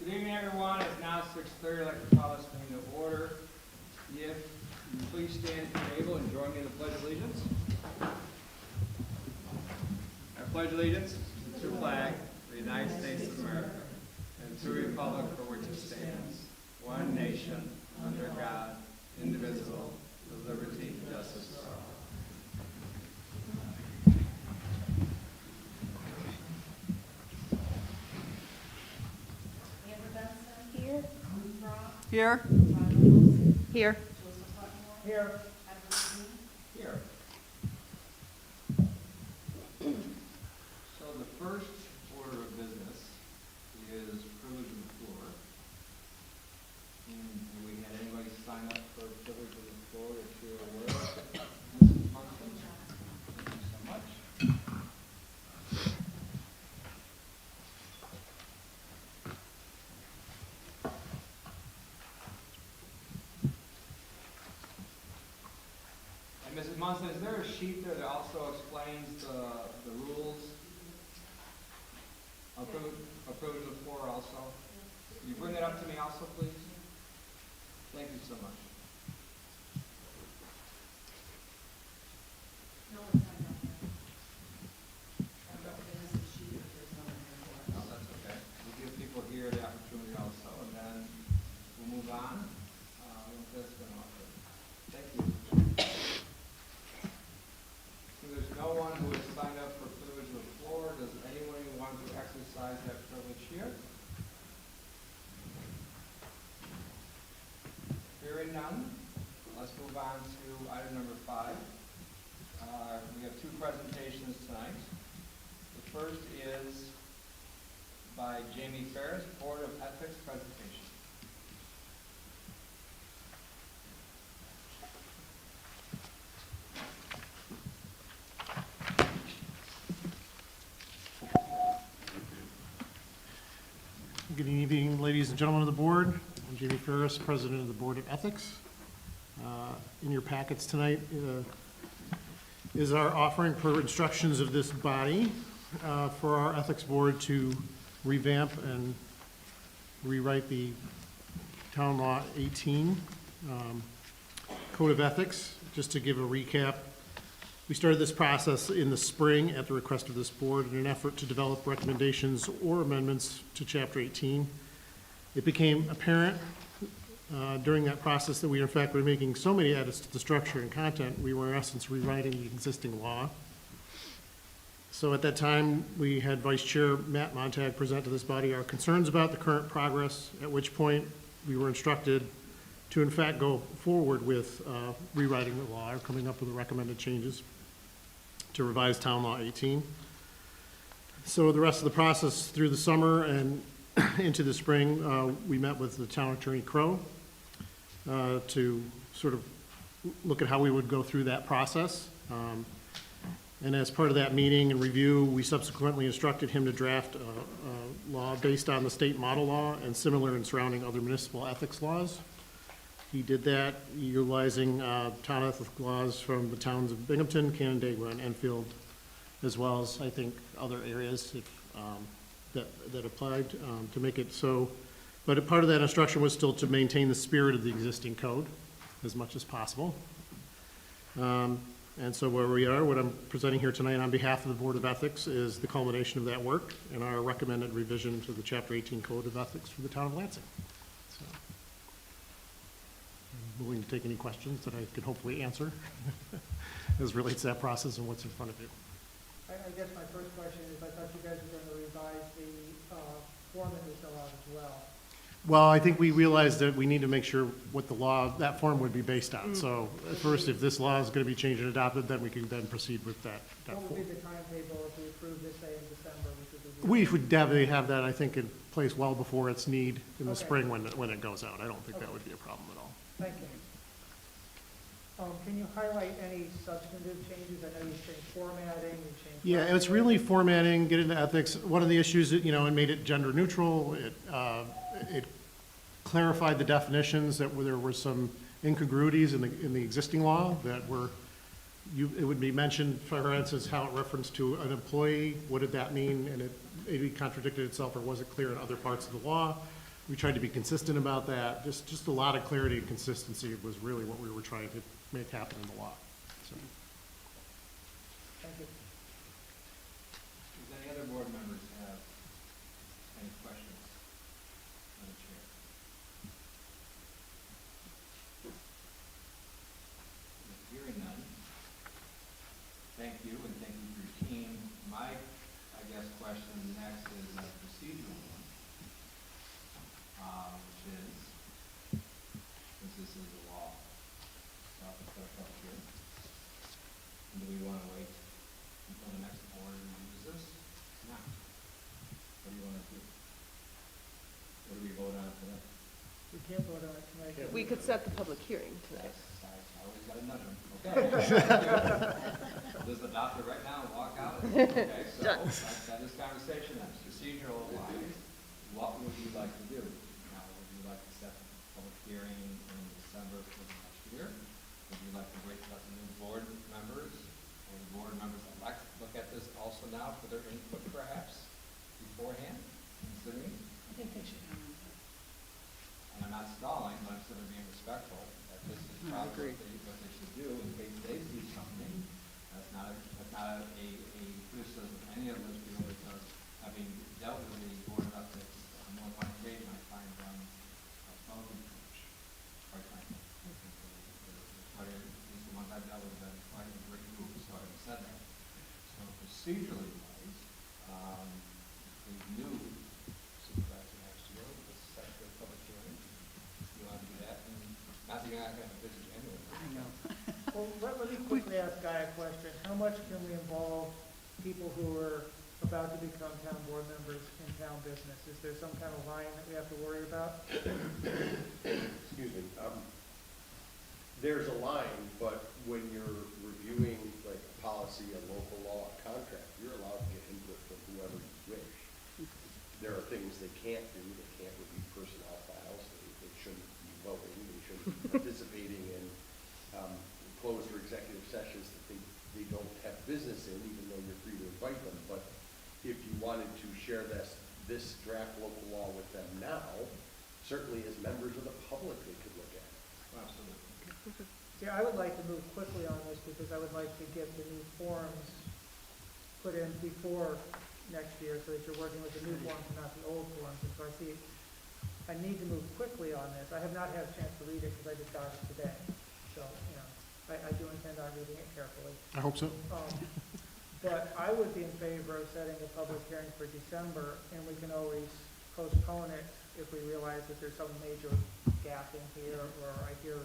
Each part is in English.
Good evening, everyone. It's now 6:30. I'd like to call this meeting to order. If you please stand at your table and join me in the Pledge of Allegiance. I pledge allegiance to the flag of the United States of America and to the republic for which it stands, one nation, under God, indivisible, with liberty and justice for all. Here. Here. Here. Here. So the first order of business is privilege of the floor. And have we had anybody sign up for privilege of the floor that you're aware of? Mrs. Munson? Thank you so much. And Mrs. Munson, is there a sheet there that also explains the rules? Approve the floor also? Can you bring that up to me also, please? Thank you so much. No one's signed up yet. There is a sheet if there's no one here. No, that's okay. We'll give people here the opportunity also, and then we'll move on. With this one also. Thank you. So there's no one who has signed up for privilege of the floor. Does anyone want to exercise that privilege here? Hearing none, let's move on to item number 5. We have 2 presentations tonight. The first is by Jamie Ferris, Board of Ethics presentation. Good evening, ladies and gentlemen of the board. I'm Jamie Ferris, President of the Board of Ethics. In your packets tonight is our offering per instructions of this body for our ethics board to revamp and rewrite the Town Law 18 Code of Ethics. Just to give a recap, we started this process in the spring at the request of this board in an effort to develop recommendations or amendments to Chapter 18. It became apparent during that process that we, in fact, were making so many edits to the structure and content, we were in essence rewriting the existing law. So at that time, we had Vice Chair Matt Montag present to this body our concerns about the current progress, at which point we were instructed to, in fact, go forward with rewriting the law or coming up with the recommended changes to revise Town Law 18. So the rest of the process through the summer and into the spring, we met with the Town Attorney Crow to sort of look at how we would go through that process. And as part of that meeting and review, we subsequently instructed him to draft a law based on the state model law and similar in surrounding other municipal ethics laws. He did that utilizing town ethics laws from the towns of Binghamton, Canandaigua, and Enfield, as well as, I think, other areas that applied to make it so. But a part of that instruction was still to maintain the spirit of the existing code as much as possible. And so where we are, what I'm presenting here tonight on behalf of the Board of Ethics is the culmination of that work and our recommended revision to the Chapter 18 Code of Ethics for the town of Lansing. So, I'm willing to take any questions that I could hopefully answer as relates to that process and what's in front of you. I guess my first question is, I thought you guys were going to revise the form that we fill out as well. Well, I think we realized that we need to make sure what the law, that form would be based on. So first, if this law is going to be changed and adopted, then we can then proceed with that What would form. be the timetable if we approve this, say, in December? We would definitely have that, I think, in place well before its need in the Okay. spring when it goes out. I don't think that would be a problem at all. Thank you. Can you highlight any substantive changes? I know you changed formatting, you changed. Yeah, it's really formatting, get into ethics. One of the issues that, it made it gender neutral. It clarified the definitions that there were some incongruities in the existing law that were, it would be mentioned, for instance, how it referenced to an employee. What did that mean? And it maybe contradicted itself, or was it clear in other parts of the law? we tried to be consistent about that. Just a lot of clarity and consistency was really what we were trying to make happen in the law. So, Thank you. Does any other board members have any questions on the chair? Hearing none, thank you, and thank you for your team. My, I guess, question next is a procedural one, which is, since this is a law, here, do we want to wait until the next board reviews this? No. What do you want to do? What do we vote on today? We can't vote on it tonight. We could set the public hearing tonight. I always got to nudge them. Okay. Just adopt it right now and walk out. Okay, so Done. that is conversation then. Procedural wise, what would you like to do? Now, would you like to set the public hearing in December for the next year? Would you like to wait to let the new board members or the board members elect look at this also now for their input perhaps beforehand? Considering? I think they should have input. And I'm not stalling, but I'm sort of being respectful, that this is probably what they should do in case they see something. That's not a criticism of any of us, because having dealt with the board of ethics on more than one occasion, I find them above reproach, quite frankly. At least the ones I've dealt with have been quite a great group, so having said that. So procedurally wise, the new supervisor next year will set the public hearing. You want to do that? And not that you're not going to have a busy January. I know. Well, let me quickly ask Guy a question. How much can we involve people who are about to become town board members in town business? Is there some kind of line that we have to worry about? Excuse me, there's a line, but when you're reviewing like a policy, a local law, a contract, you're allowed to get input from whoever you wish. There are things they can't do. They can't review personnel files. They shouldn't be voting. They shouldn't be participating in closed or executive sessions that they don't have business in, even though you're free to invite them. But if you wanted to share this draft local law with them now, certainly as members of the public, they could look at it. Absolutely. Yeah, I would like to move quickly on this because I would like to get the new forms put in before next year so that you're working with the new forms and not the old forms. And so I need to move quickly on this. I have not had a chance to read it because I just got it today. So, I do intend on reading it carefully. I hope so. But I would be in favor of setting a public hearing for December, and we can always postpone it if we realize that there's some major gap in here, or I hear,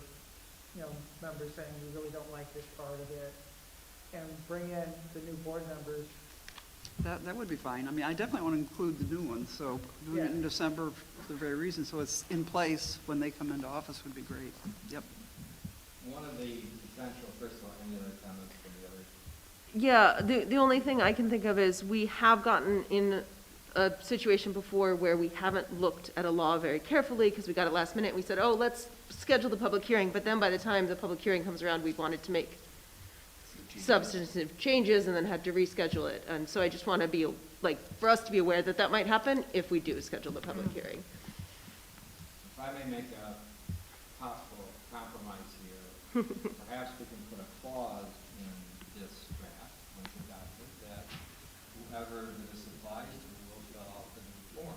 members saying we really don't like this part of it, and bring in the new board members. That would be fine. I mean, I definitely want to include the new ones, so doing it in December for the very reason, so it's in place when they come into office would be great. Yep. One of the potential, first of all, any other comments from the others? Yeah, the only thing I can think of is we have gotten in a situation before where we haven't looked at a law very carefully because we got it last minute. We said, oh, let's schedule the public hearing, but then by the time the public hearing comes around, we wanted to make substantive changes and then had to reschedule it. And so I just want to be, for us to be aware that that might happen if we do schedule the public hearing. If I may make a possible compromise here, perhaps we can put a clause in this draft, when it's adopted, that whoever this applies to will fill out the new form,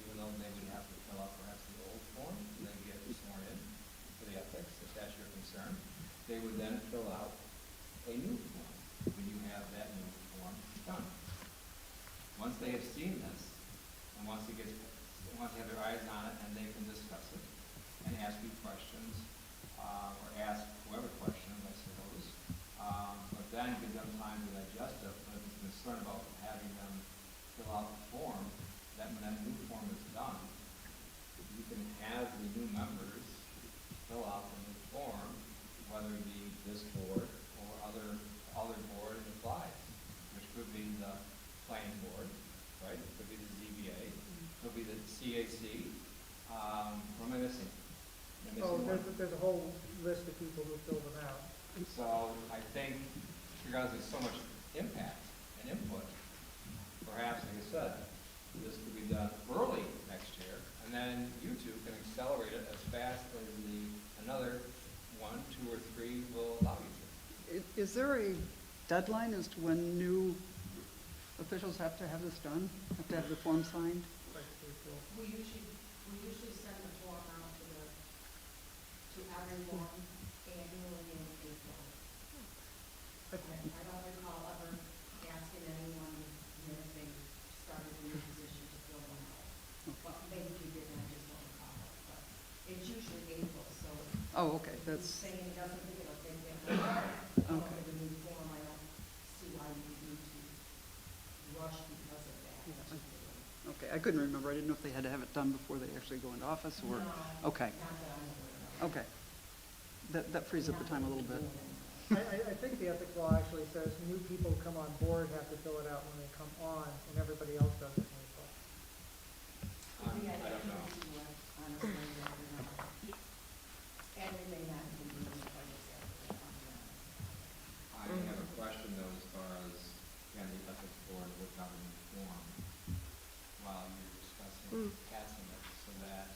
even though they would have to fill out perhaps the old form, and then get sworn in for the ethics, if that's your concern. They would then fill out a new form when you have that new form done. Once they have seen this, and once they have their eyes on it, and they can discuss it and ask you questions, or ask whoever questions, I suppose. But then give them time to digest it. But if you're concerned about having them fill out the form, that when that new form is done, you can have the new members fill out the new form, whether it be this board or other board it applies, which could be the planning board, right? It could be the ZBA, it could be the CAC. What am I missing? Am I Oh, missing one? there's a whole list of people who fill them out. So I think, because there's so much impact and input, perhaps, like I said, this could be done early next year, and then you Is there a deadline as to when new officials have to have this done? Have to have the form signed? Like April. We usually send the form out to everyone annually in April. Okay. And I don't recall ever asking anyone, if they started a new position to fill one out. But maybe we did, and I just don't recall it, but it's usually April, so Oh, okay, it's that's, saying it doesn't think it'll take that long. Okay. The new form, I don't see why you need to rush because of that. okay, I couldn't remember. I didn't know if they had to have it done before they actually go into office or, No, okay, not that I'm aware of. okay. That frees up the time a little bit. I think the ethics law actually says new people who come on board have to fill it out when they come on, and everybody else does it when they go. I don't know. Honestly, I don't know. And we may not even do this by yourself. I have a question though, as far as, can the ethics board work out a new form while you're discussing passing it, so that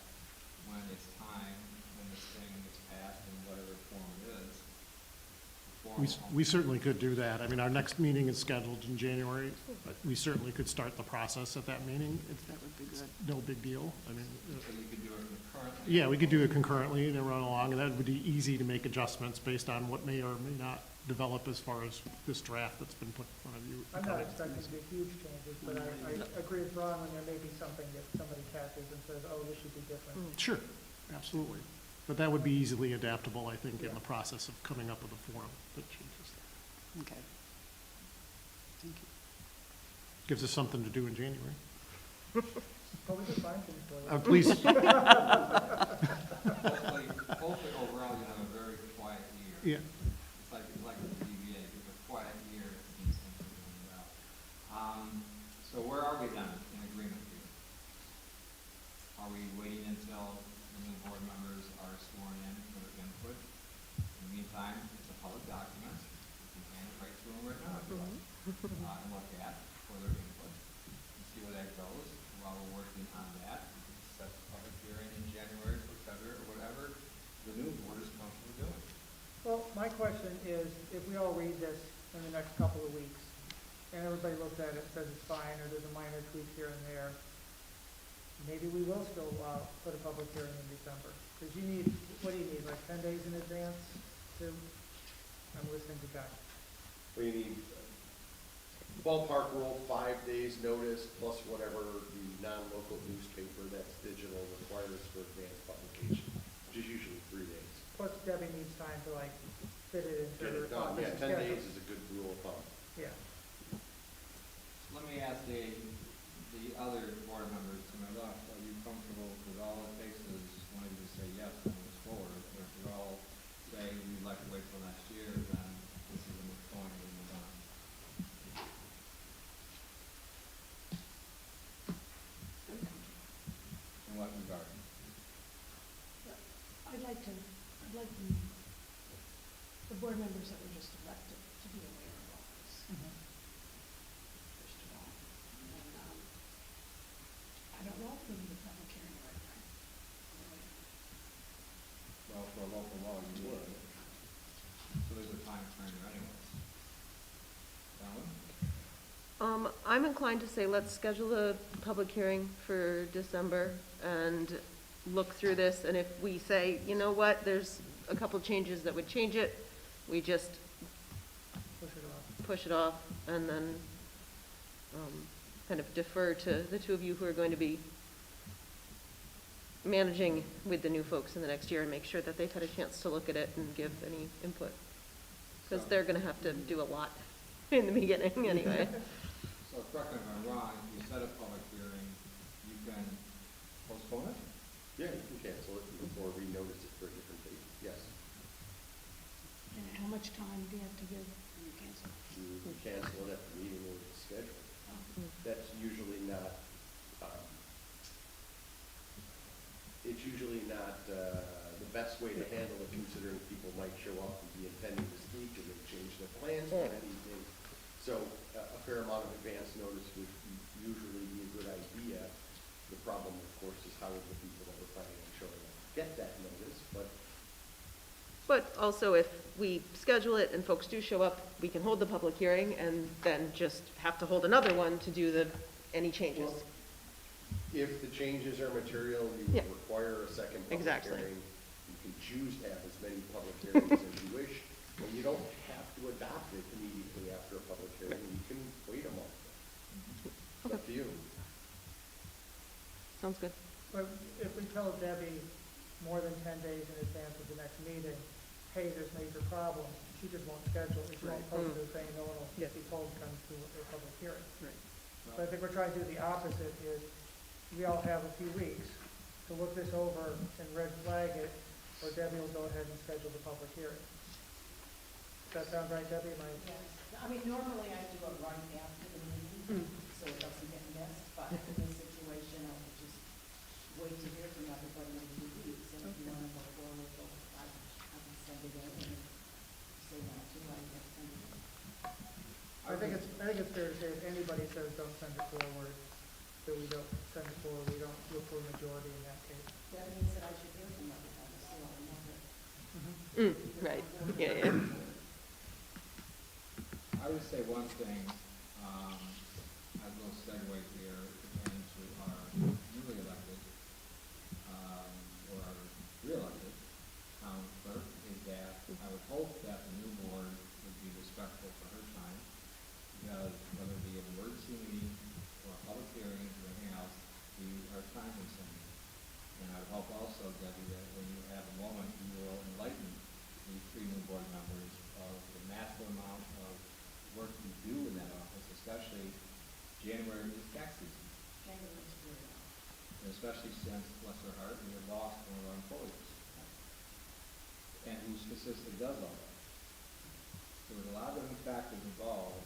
when it's time, when this thing gets passed in whatever form it is, the form We certainly could do that. I mean, our next meeting is scheduled in January, but we certainly could start the process at that meeting. It's That would be good. no big deal. I mean, so you could do it concurrently. yeah, we could do it concurrently and then run along, and that would be easy to make adjustments based on what may or may not develop as far as this draft that's been put in front of you. I'm not expecting to be huge changes, but I agree with Ron when there may be something that somebody catches and says, oh, this should be different. Sure, absolutely. But that would be easily adaptable, I think, in Yeah. the process of coming up with a form that changes that. Okay. Thank you. Gives us something to do in January. But we can find things for you. Please, Hopefully, hopefully overall you have a very quiet year. yeah, It's like the ZBA, it's a quiet year, it seems things are going well. So where are we then in agreement here? Are we waiting until the new board members are sworn in for their input? In the meantime, it's a public document, you can hand it right to them right now if you like, and look at for their input, and see where that goes. While we're working on that, we can set the public hearing in January for February, or whatever the new board is comfortable doing. Well, my question is, if we all read this in the next couple of weeks, and everybody looks at it and says it's fine, or there's a minor tweak here and there, maybe we will still put a public hearing in December. Because you need, what do you need, like 10 days in advance to, I'm listening to Guy. We need ballpark rule, 5 days notice, plus whatever the non-local newspaper that's digital requires for advanced publication, which is usually 3 days. Plus Debbie needs time to like fit it into Get her it done, office yeah, 10 schedule. days is a good rule of thumb. Yeah. Let me ask the other board members to my left, are you comfortable with all it takes is one of you to say yes and move forward? Or if you all say we'd like to wait till next year, then this is a moot point and move on. In what regard? I'd like the board members that were just elected to be aware of all this, first of all. And then, I don't know if we need a public hearing right now. Well, for a local law, you would. So there's a time frame anyways. Ellen? I'm inclined to say let's schedule the public hearing for December and look through this, and if we say, you know what, there's a couple changes that would change it, we just Push it off. push it off, and then kind of defer to the two of you who are going to be managing with the new folks in the next year, and make sure that they've had a chance to look at it and give any input. Because they're gonna have to do a lot in the beginning, anyway. So correct me if I'm wrong, if you set a public hearing, you can postpone it? Yeah, you can cancel it or renotice it for a different date, yes. And how much time do you have to give when you cancel? You can cancel it at the meeting when it's scheduled. That's usually not, it's usually not the best way to handle it, considering people might show up and be intending to speak and they change their plans for that evening. So a fair amount of advance notice would usually be a good idea. The problem, of course, is how will the people that are planning on showing up get that notice, but But also, if we schedule it and folks do show up, we can hold the public hearing and then just have to hold another one to do any changes. Well, if the changes are material, you Yeah. require a second public Exactly. hearing. You can choose to have as many public hearings as you wish, and you don't have to adopt it immediately after a public hearing. You can wait a month. It's up to you. Sounds good. But if we tell Debbie more than 10 days in advance of the next meeting, hey, there's major problems, she just won't schedule it. She won't post it saying no one will Yeah. be told to come to a public hearing. Right. So I think we're trying to do the opposite, is we all have a few weeks to look this over and red flag it, or Debbie will go ahead and schedule the public hearing. Does that sound right, Debbie? Am I- Yes, I mean, normally I do it right after the meeting, so it doesn't get missed, but in this situation, I would just wait to hear from everybody in 2 weeks, and if you want to go forward, I can send it in, and say that too, I can send it in. I think it's fair to say if anybody says don't send it forward, that we don't send it forward, we don't look for a majority in that case. That means that I should hear from everybody, so I know that. Right, yeah. I would say one thing, as a little segue here, pertaining to our newly elected, or our re-elected town clerk, is that I would hope that the new board would be respectful for her time, because whether it be an emergency meeting or a public hearing or anything else, we are time consuming. And I would hope also, Debbie, that when you have a moment, you will enlighten these three new board members of the massive amount of work you do in that office, especially January is tax season. January's really off. And especially since, bless her heart, we have lost one of our employees. And who specifically does all that. There was a lot of different factors involved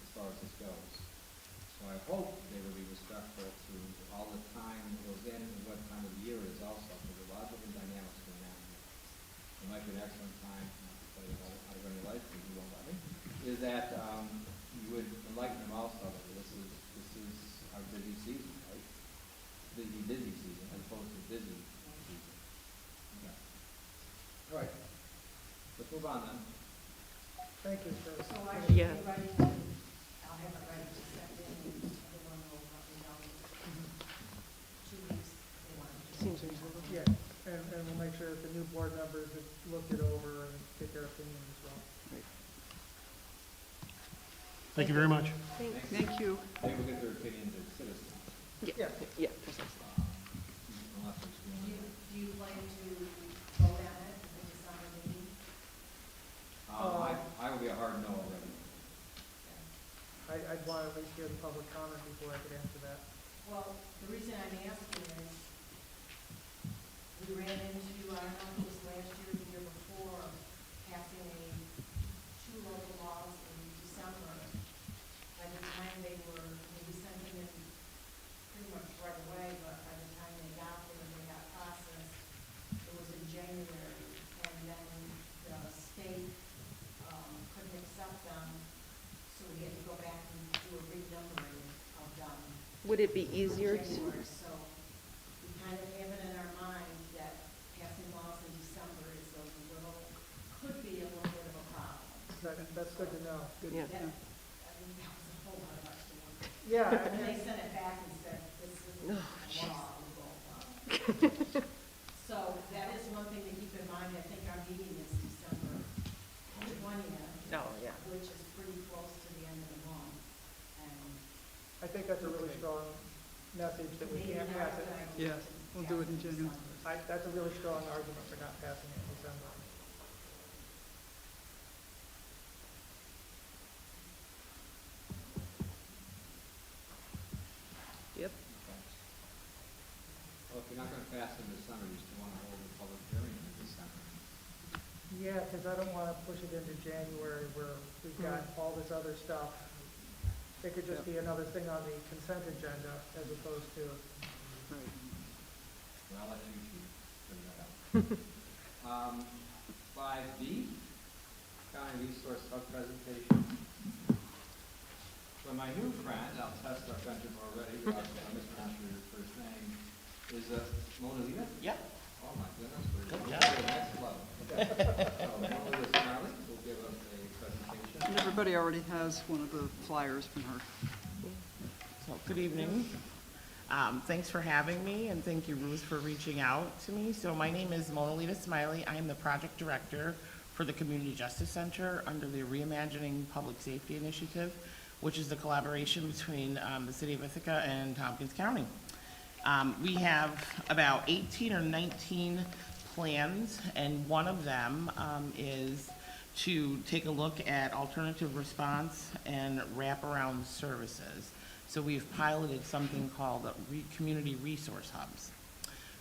as far as this goes. So I hope they will be respectful to all the time that goes in and what time of the year it is also, because there are a lot of different dynamics going on here. It might be an excellent time, not to tell you how to run your life, because you won't let me, is that you would enlighten them also that this is our busy season, right? Busy season, as opposed to busy season. Okay. All right. Let's move on then. Thank you, sir. So I should be Yeah. ready to, I'll have it ready to step in, and everyone will probably know 2 weeks, they want to. Seems reasonable. Yeah, and we'll make sure that the new board members have looked it over and get their opinion as well. Thank you very much. Thanks. Thank you. They will get their opinions as citizens, Yeah. Yeah, precisely. unless it's Do you plan to vote on it at the December meeting? I will be a hard no already. I'd want to at least hear the public comment before I could answer that. Well, the reason I'm asking is, we ran into, I don't know if it was last year or the year before, passing two local laws in December. By the time we sent them in pretty much right away, but by the time they got there and they got processed, it was in January. And then the state couldn't accept them, so we had to go back and do a renumbering of them. Would it be easier to, January, so we kind of have it in our mind that passing laws in December is could be a little bit of a problem. That's good to know. yeah, That, I mean, that was a whole lot of extra work. Yeah, And they sent it back and said, this isn't Oh, a law, we go along. So that is one thing to keep in mind. I think our meeting is December 20th. Oh, yeah. Which is pretty close to the end of the month. And I think that's a really strong message that we maybe can't not pass a it. good idea Yeah, to we'll do pass it in January. December. That's a really strong argument for not passing it in December. yep. Well, if you're not gonna pass it in December, you still wanna hold a public hearing in December. Yeah, because I don't want to push it into January where we've got all this other stuff. It could just be another thing on the consent agenda as opposed to, Right. Well, I'll let you figure that out. 5B, county resource hub presentation. So my new friend, I'll test our friendship already, I mispronounced your first name, is Mona Lisa? Yep. Oh my goodness, we're Good going job. to the next level. Melissa Smiley will give us a presentation. And everybody already has one of the flyers from her. So, good evening. Thanks for having me, and thank you, Ruth, for reaching out to me. So my name is Mona Lita Smiley. I am the project director for the Community Justice Center under the Reimagining Public Safety Initiative, which is the collaboration between the City of Ithaca and Tompkins County. We have about 18 or 19 plans, and one of them is to take a look at alternative response and wraparound services. So we've piloted something called community resource hubs.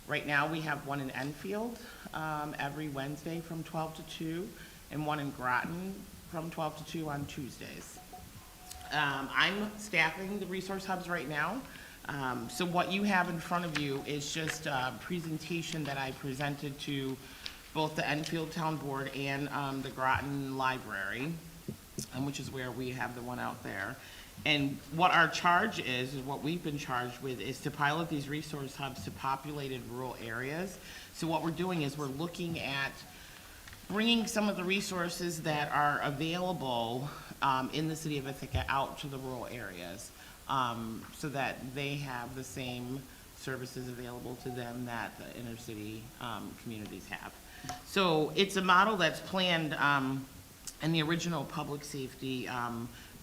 Right now, we have one in Enfield every Wednesday from 12 to 2, and one in Groton from 12 to 2 on Tuesdays. I'm staffing the resource hubs right now. So what you have in front of you is just a presentation that I presented to both the Enfield Town Board and the Groton Library, which is where we have the one out there. And what our charge is what we've been charged with, is to pilot these resource hubs to populated rural areas. So what we're doing is we're looking at bringing some of the resources that are available in the city of Ithaca out to the rural areas, so that they have the same services available to them that the inner city communities have. So it's a model that's planned in the original public safety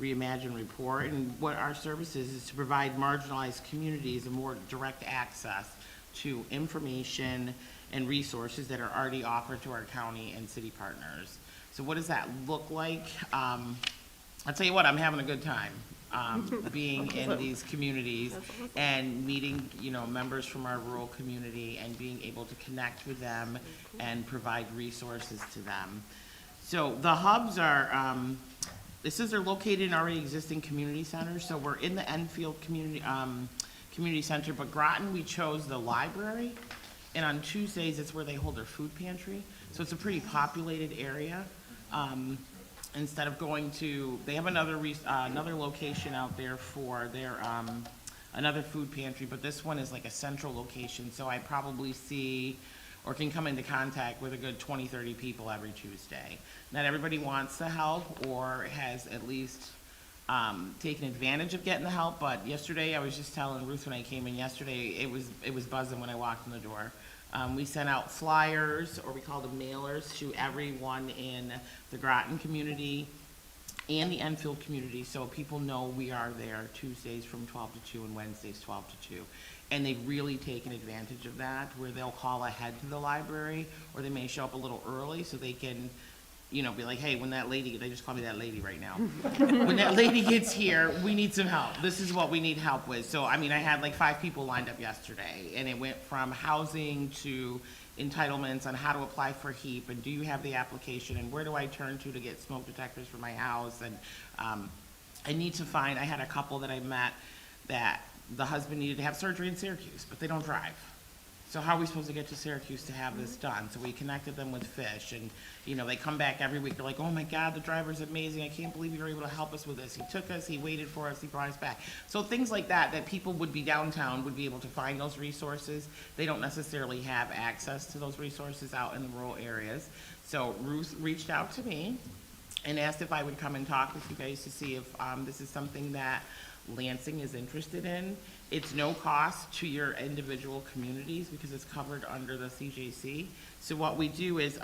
Reimagine report, and what our service is to provide marginalized communities a more direct access to information and resources that are already offered to our county and city partners. So what does that look like? I'll tell you what, I'm having a good time being in these communities and meeting, members from our rural community and being able to connect with them and provide resources to them. So the hubs are, they're located in already existing community centers. So we're in the Enfield community center, but Groton, we chose the library. And on Tuesdays, it's where they hold their food pantry. So it's a pretty populated area. Instead of going to, they have another location out there for their, another food pantry, but this one is like a central location. So I probably see or can come into contact with a good 20, 30 people every Tuesday. Not everybody wants the help or has at least taken advantage of getting the help, but yesterday, I was just telling Ruth when I came in yesterday, it was buzzing when I walked in the door. We sent out flyers, or we call them mailers, to everyone in the Groton community and the Enfield community, so people know we are there Tuesdays from 12 to 2 and Wednesdays 12 to 2. And they've really taken advantage of that, where they'll call ahead to the library, or they may show up a little early so they can, be like, hey, when that lady, they just call me that lady right now. When that lady gets here, we need some help. This is what we need help with. So, I had like 5 people lined up yesterday, and it went from housing to entitlements on how to apply for HEAP, and do you have the application, and where do I turn to get smoke detectors for my house, and I need to find, I had a couple that I met that the husband needed to have surgery in Syracuse, but they don't drive. So how are we supposed to get to Syracuse to have this done? So we connected them with Fish, and, they come back every week. They're like, oh my God, the driver's amazing. I can't believe you were able to help us with this. He took us, he waited for us, he brought us back. So things like that people would be downtown, would be able to find those resources. They don't necessarily have access to those resources out in the rural areas. So Ruth reached out to me and asked if I would come and talk with you guys to see if this is something that Lansing is interested in. It's no cost to your individual communities because it's covered under the CJC. So what we do is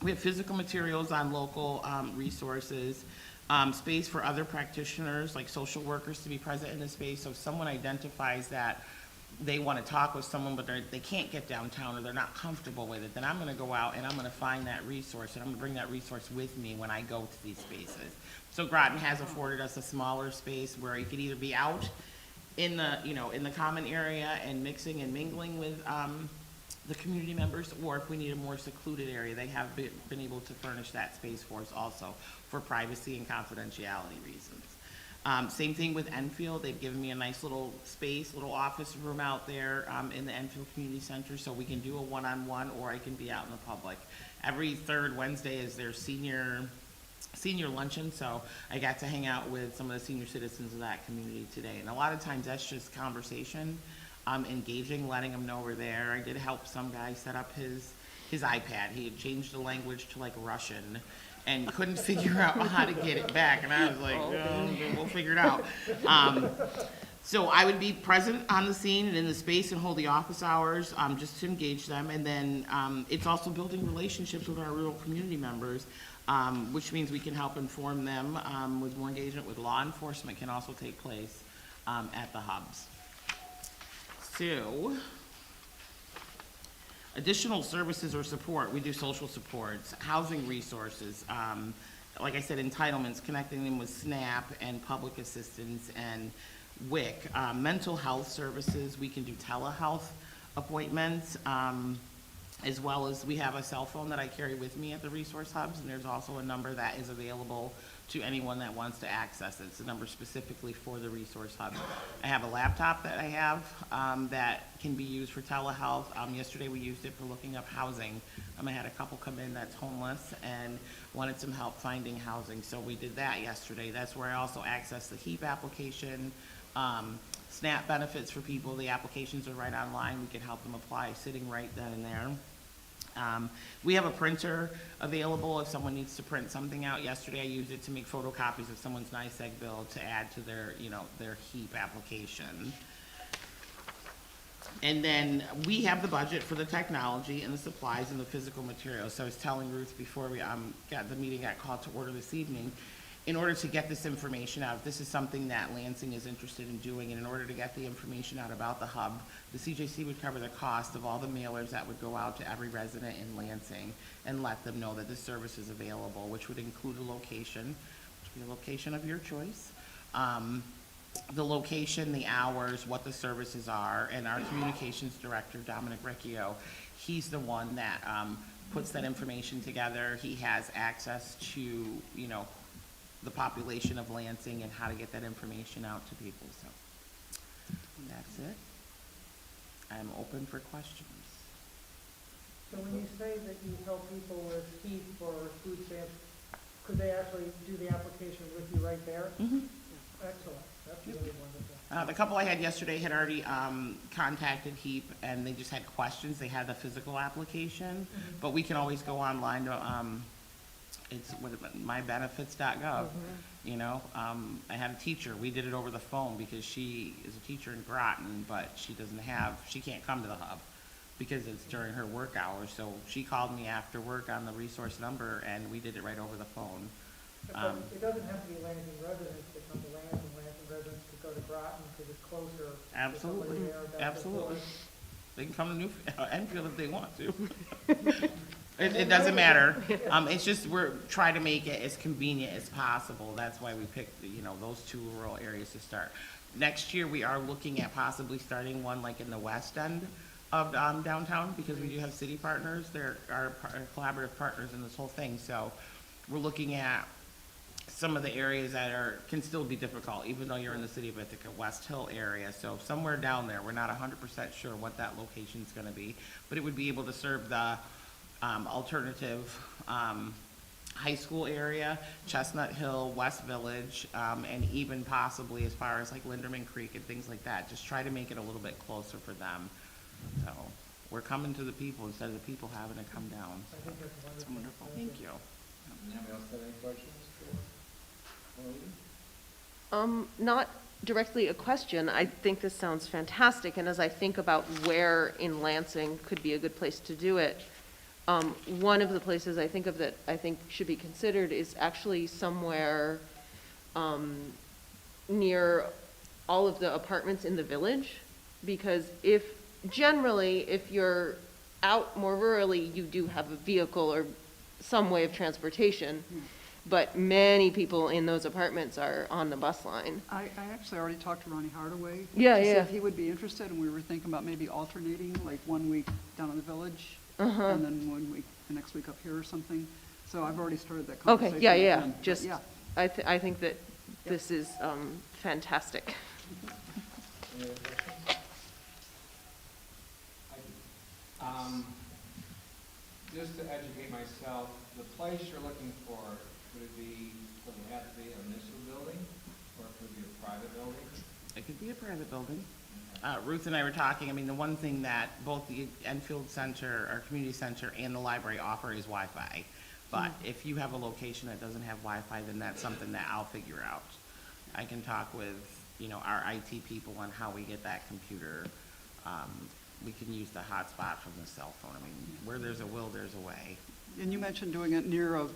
we have physical materials on local resources, space for other practitioners like social workers to be present in the space. So if someone identifies that they want to talk with someone but they can't get downtown or they're not comfortable with it, then I'm going to go out and I'm going to find that resource, and I'm going to bring that resource with me when I go to these spaces. So Groton has afforded us a smaller space where you could either be out in the, in the common area and mixing and mingling with the community members, or if we need a more secluded area, they have been able to furnish that space for us also for privacy and confidentiality reasons. Same thing with Enfield. They've given me a nice little space, little office room out there in the Enfield Community Center, so we can do a one-on-one, or I can be out in the public. Every third Wednesday is their senior luncheon, so I got to hang out with some of the senior citizens of that community today. And a lot of times that's just conversation, engaging, letting them know we're there. I did help some guy set up his his iPad. He had changed the language to like Russian and couldn't figure out how to get it back. And I was like, we'll figure it out. So I would be present on the scene and in the space and hold the office hours, just to engage them. And then it's also building relationships with our rural community members, which means we can help inform them with more engagement with law enforcement can also take place at the hubs. So, additional services or support, we do social supports, housing resources, like I said, entitlements, connecting them with SNAP and public assistance and WIC. Mental health services, we can do telehealth appointments, as well as we have a cell phone that I carry with me at the resource hubs, and there's also a number that is available to anyone that wants to access it. It's a number specifically for the resource hub. I have a laptop that I have that can be used for telehealth. Yesterday we used it for looking up housing. I had a couple come in that's homeless and wanted some help finding housing, so we did that yesterday. That's where I also accessed the HEAP application, SNAP benefits for people. The applications are right online. We can help them apply sitting right then and there. We have a printer available if someone needs to print something out. Yesterday I used it to make photocopies of someone's NICEAG bill to add to their, their HEAP application. And then we have the budget for the technology and the supplies and the physical materials. So I was telling Ruth before we got the meeting got called to order this evening, in order to get this information out, this is something that Lansing is interested in doing, and in order to get the information out about the hub, the CJC would cover the cost of all the mailers that would go out to every resident in Lansing and let them know that this service is available, which would include a location, which would be a location of your choice, the location, the hours, what the services are, and our communications director, Dominic Riccio, he's the one that puts that information together. He has access to, the population of Lansing and how to get that information out to people. So that's it. I'm open for questions. So when you say that you help people with HEAP or food stamps, could they actually do the application with you right there? Mm-hmm. Excellent. That's really wonderful. The couple I had yesterday had already contacted HEAP, and they just had questions. They had the physical application, but we can always go online to it's mybenefits.gov. I had a teacher. We did it over the phone because she is a teacher in Groton, but she can't come to the hub because it's during her work hours. So she called me after work on the resource number, and we did it right over the phone. It doesn't have to be Lansing residents to come to Lansing. Lansing residents could go to Groton because it's closer. Absolutely. To somebody there. Absolutely. They can come to Enfield if they want to. It doesn't matter. It's just we're trying to make it as convenient as possible. That's why we picked, those two rural areas to start. Next year, we are looking at possibly starting one like in the west end of downtown, because we do have city partners. They're our collaborative partners in this whole thing. So we're looking at some of the areas that can still be difficult, even though you're in the city of Ithaca, West Hill area. So somewhere down there, we're not 100% sure what that location is going to be, but it would be able to serve the alternative high school area, Chestnut Hill, West Village, and even possibly as far as like Linderman Creek and things like that. Just try to make it a little bit closer for them. So we're coming to the people instead of the people having to come down. I think that's It's wonderful. wonderful. Thank you. Anybody else have any questions for Maureen? Not directly a question. I think this sounds fantastic, and as I think about where in Lansing could be a good place to do it, one of the places I think of that I think should be considered is actually somewhere near all of the apartments in the village, because if you're out more rurally, you do have a vehicle or some way of transportation, but many people in those apartments are on the bus line. I actually already talked to Ronnie Hardaway. Yeah, to see yeah. if he would be interested, and we were thinking about maybe alternating, like 1 week down in the village, Uh-huh. and then 1 week, the next week up here or something. So I've already started that Okay, conversation. yeah, with yeah, him. But just, yeah. I think that this is fantastic. Any other questions? I do. Just to educate myself, the place you're looking for, would it have to be a municipal building, or could it be a private building? It could be a private building. Okay. Ruth and I were talking, I mean, the one thing that both the Enfield Center, our community center, and the library offer is Wi-Fi. But if you have a location that doesn't have Wi-Fi, then that's something that I'll figure out. I can talk with, our IT people on how we get that computer. We can use the hotspot from the cell phone. I mean, where there's a will, there's a way. And you mentioned doing it near a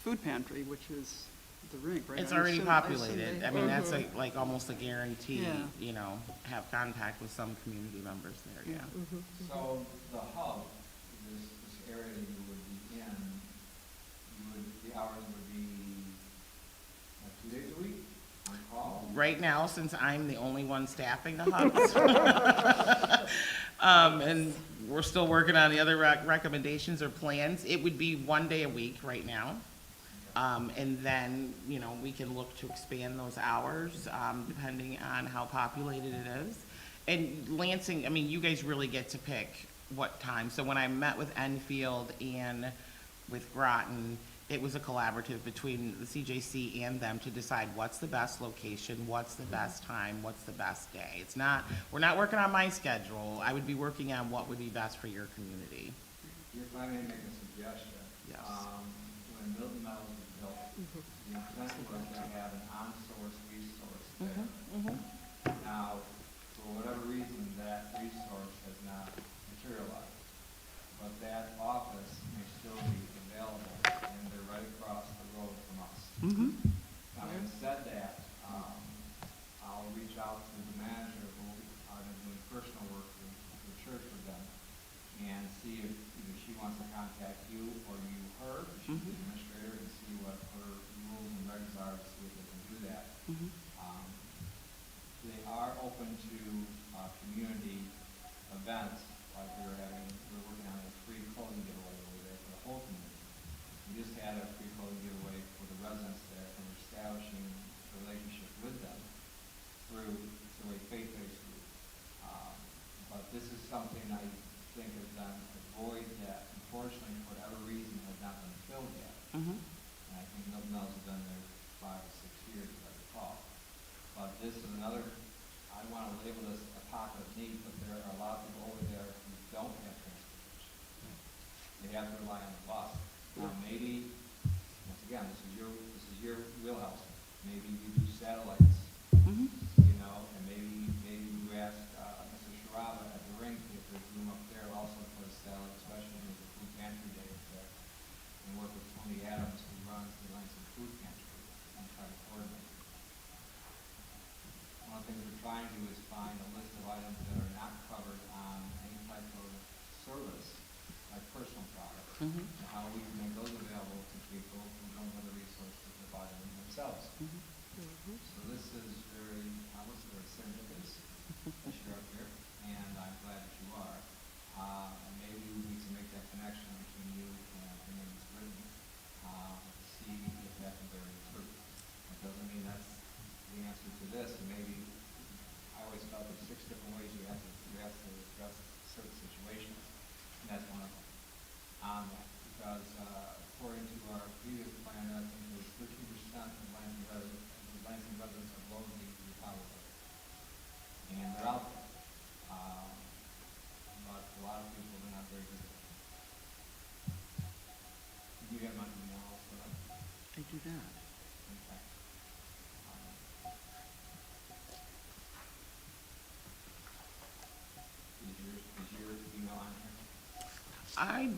food pantry, which is the rink, right? It's I already assume populated. they- I mean, that's like almost a guarantee, Yeah. have contact with some community members there, yeah. So the hub, this area that you would be in, the hours would be 2 days a week on call? Right now, since I'm the only one staffing the hubs, and we're still working on the other recommendations or plans, it would be 1 day a week right now. And then, we can look to expand those hours, depending on how populated it is. And Lansing, I mean, you guys really get to pick what time. So when I met with Enfield and with Groton, it was a collaborative between the CJC and them to decide what's the best location, what's the best time, what's the best day. We're not working on my schedule. I would be working on what would be best for your community. If I may make a suggestion. Yes. When Milton Mills was built, the intent was to have an on-source resource there. Now, for whatever reason, that resource has not materialized. But that office may still be available, and they're right across the road from us. Now, having said that, I'll reach out to the manager who I've been doing personal work with the church with them, and see if either she wants to contact you or you her, she's the administrator, and see what her rules and regs are, to see if they can do that. They are open to community events, like we're working on a free clothing giveaway over there for the whole community. We just had a free clothing giveaway for the residents there, and we're establishing a relationship with them through a faith-based group. But this is something I think has been a void that unfortunately, for whatever reason, has not been filled yet. And I think Milton Mills has been there 5 or 6 years, if I recall. But this is another, I don't want to label this a pocket of need, but there are a lot of people over there who don't have transportation. They have to rely on the bus. Now, maybe, once again, this is your wheelhouse. Maybe you do satellites, and maybe you ask Mr. Sharaba at the rink if there's room up there also for a satellite, especially with the food pantry day up there, and work with Tony Adams, who runs the Lansing Food Pantry, and try to coordinate. One of the things we're trying to do is find a list of items that are not covered on any type of service, like personal products, and how we can make those available to people who don't have the resources to buy them themselves. So this is very, I was very serendipitous that you're up here, and I'm glad that you are. And maybe we can make that connection between you and Ms. Britton, see if that can bear any fruit. It doesn't mean that's the answer to this, and maybe, I always felt there's 6 different ways you have to address certain situations, and that's one of them. On that, because according to our previous plan, I think it was 13% of Lansing residents are below the power level. And they're out there. But a lot of people are not very good at it. Do you have my email also? I do that. Okay. Is your email on here? I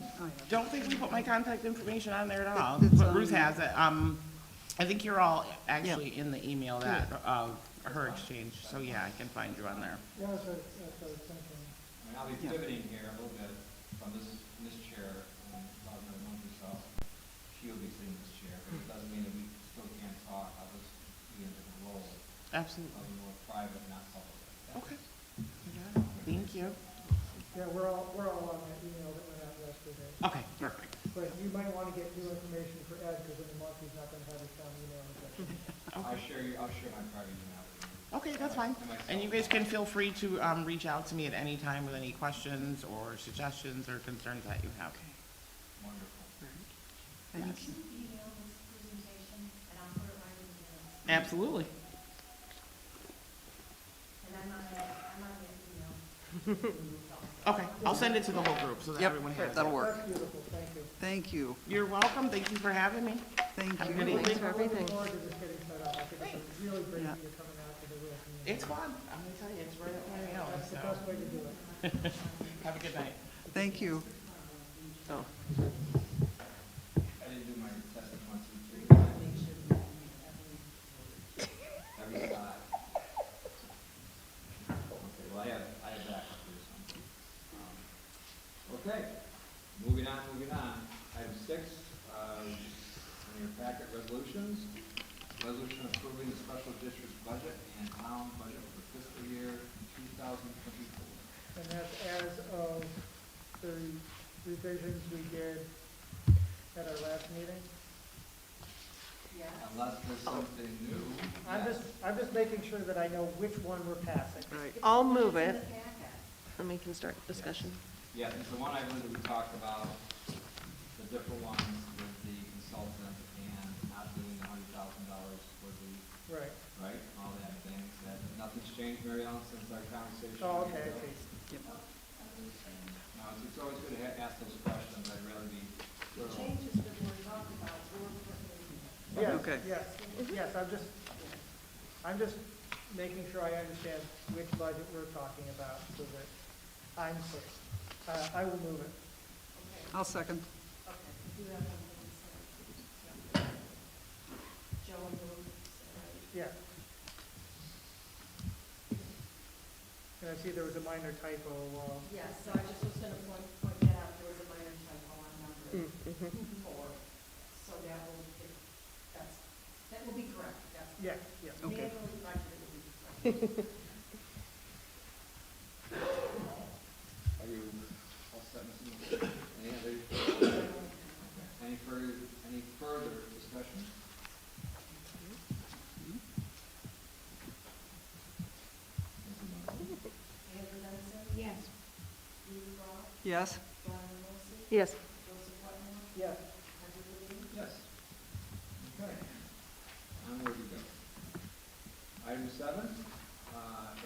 don't think we put my contact information on there at all, It's but on Ruth there. has it. I think you're all actually in the email that, her exchange, so yeah, I can find you on there. Yeah, that's what I was thinking. I mean, I'll be Yeah. pivoting here a little bit from this chair, and about another month or so, she'll be sitting in this chair, but it doesn't mean that we still can't talk. I'll just be in a different role, Absolutely. I'll be more private, not public. Okay. Thank you. Yeah, we're all on that email that went out yesterday. Okay, perfect. But you might want to get new information for Ed, because in a month he's not going to have his own email address. I'll share my private email with you. Okay, that's fine. And you guys can feel free to reach out to me at any time with any questions or suggestions or concerns that you have. Wonderful. Thank Yes. you. Email this presentation, and I'll put it right in the minutes. Absolutely. And I'm on the Okay, I'll send it to the whole group so that Yep, everyone has it. that'll work. That's beautiful, thank you. Thank you, You're welcome, thank you for having me. thank Have a you. good evening. Thanks for everything. I'm looking forward to this getting set up. I think it's a really great Yeah. that you're coming out to the real community. It's fun, I'm gonna tell you, it's right up my alley, That's the so, best way to do it. have a good night. Thank you. Oh, I didn't do my test of 1, 2, 3. Every side. Okay, well, I have backup for this one. Okay, moving on. Item 6, in your packet, resolutions. Resolution approving the special district's budget and town budget for fiscal year 2024. And that's as of the revisions we did at our last meeting. Yes. Unless there's something new. I'm just making sure that I know which one we're passing. Right. I'll move It's in it, the packet. and we can start discussion. Yeah, it's the one I believe that we talked about, the different ones with the consultant and not doing the $100,000 for the, Right. right, all that things, that nothing's changed, Mary Ellen, since our conversation. Oh, okay, okay. No, it's always good to ask those questions, I'd rather be The thorough. changes that we're talking about were put in. Yes, Okay. yes, I'm just making sure I understand which budget we're talking about, so that I'm clear. I will move it. Okay, I'll second. okay, we do have one thing to say. Joe moved, right? Yeah. And I see there was a minor typo, Yes, so I just was gonna point that out, there was a minor typo on number 4. So that will be correct, that's. yeah, yeah. Okay. Manually corrected, it will be correct. Are you all set, Mrs. Miller? Any further discussion? Andrew Dennison, Yes. Steve Ross, Yes? John Wilson, Yes. Joseph Whitmore, Yes. Andrew Levine. Yes. Okay. Onward we go. Item 7,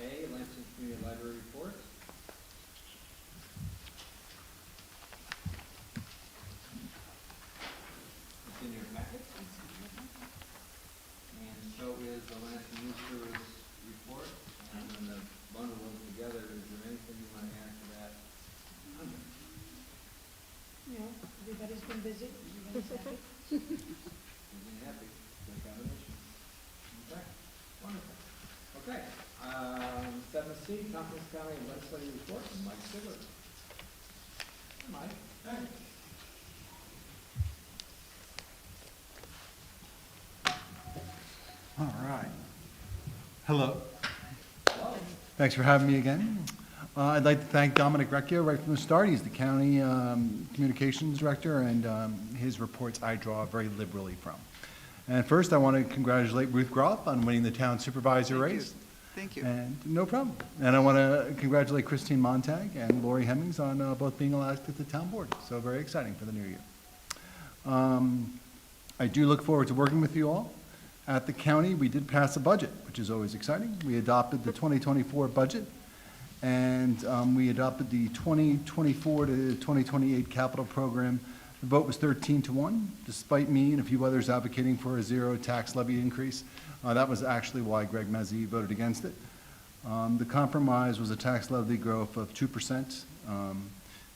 A, Lansing Community Library Report. It's in your packet. And so is the Lansing Youth Service Report. And when the bundle was together, is there anything you want to add to that? You know, everybody's been busy, everybody's happy. Being happy, good combination. Okay, wonderful. Okay, 7C, Tompkins County Legislative Report from Mike Sigler. Hi, Mike. Hey. All right. Hello. Hello. Thanks for having me again. I'd like to thank Dominic Recchio right from the start. He's the county communications director, and his reports I draw very liberally from. And first, I want to congratulate Ruth Groff on winning the town supervisor Thank you. race. Thank you. And no problem. And I want to congratulate Christine Montag and Lori Hemmings on both being elected to the town board. So very exciting for the new year. I do look forward to working with you all. At the county, we did pass a budget, which is always exciting. We adopted the 2024 budget, and we adopted the 2024 to 2028 capital program. The vote was 13-1, despite me and a few others advocating for a zero tax levy increase. That was actually why Greg Mezzi voted against it. The compromise was a tax levy growth of 2%.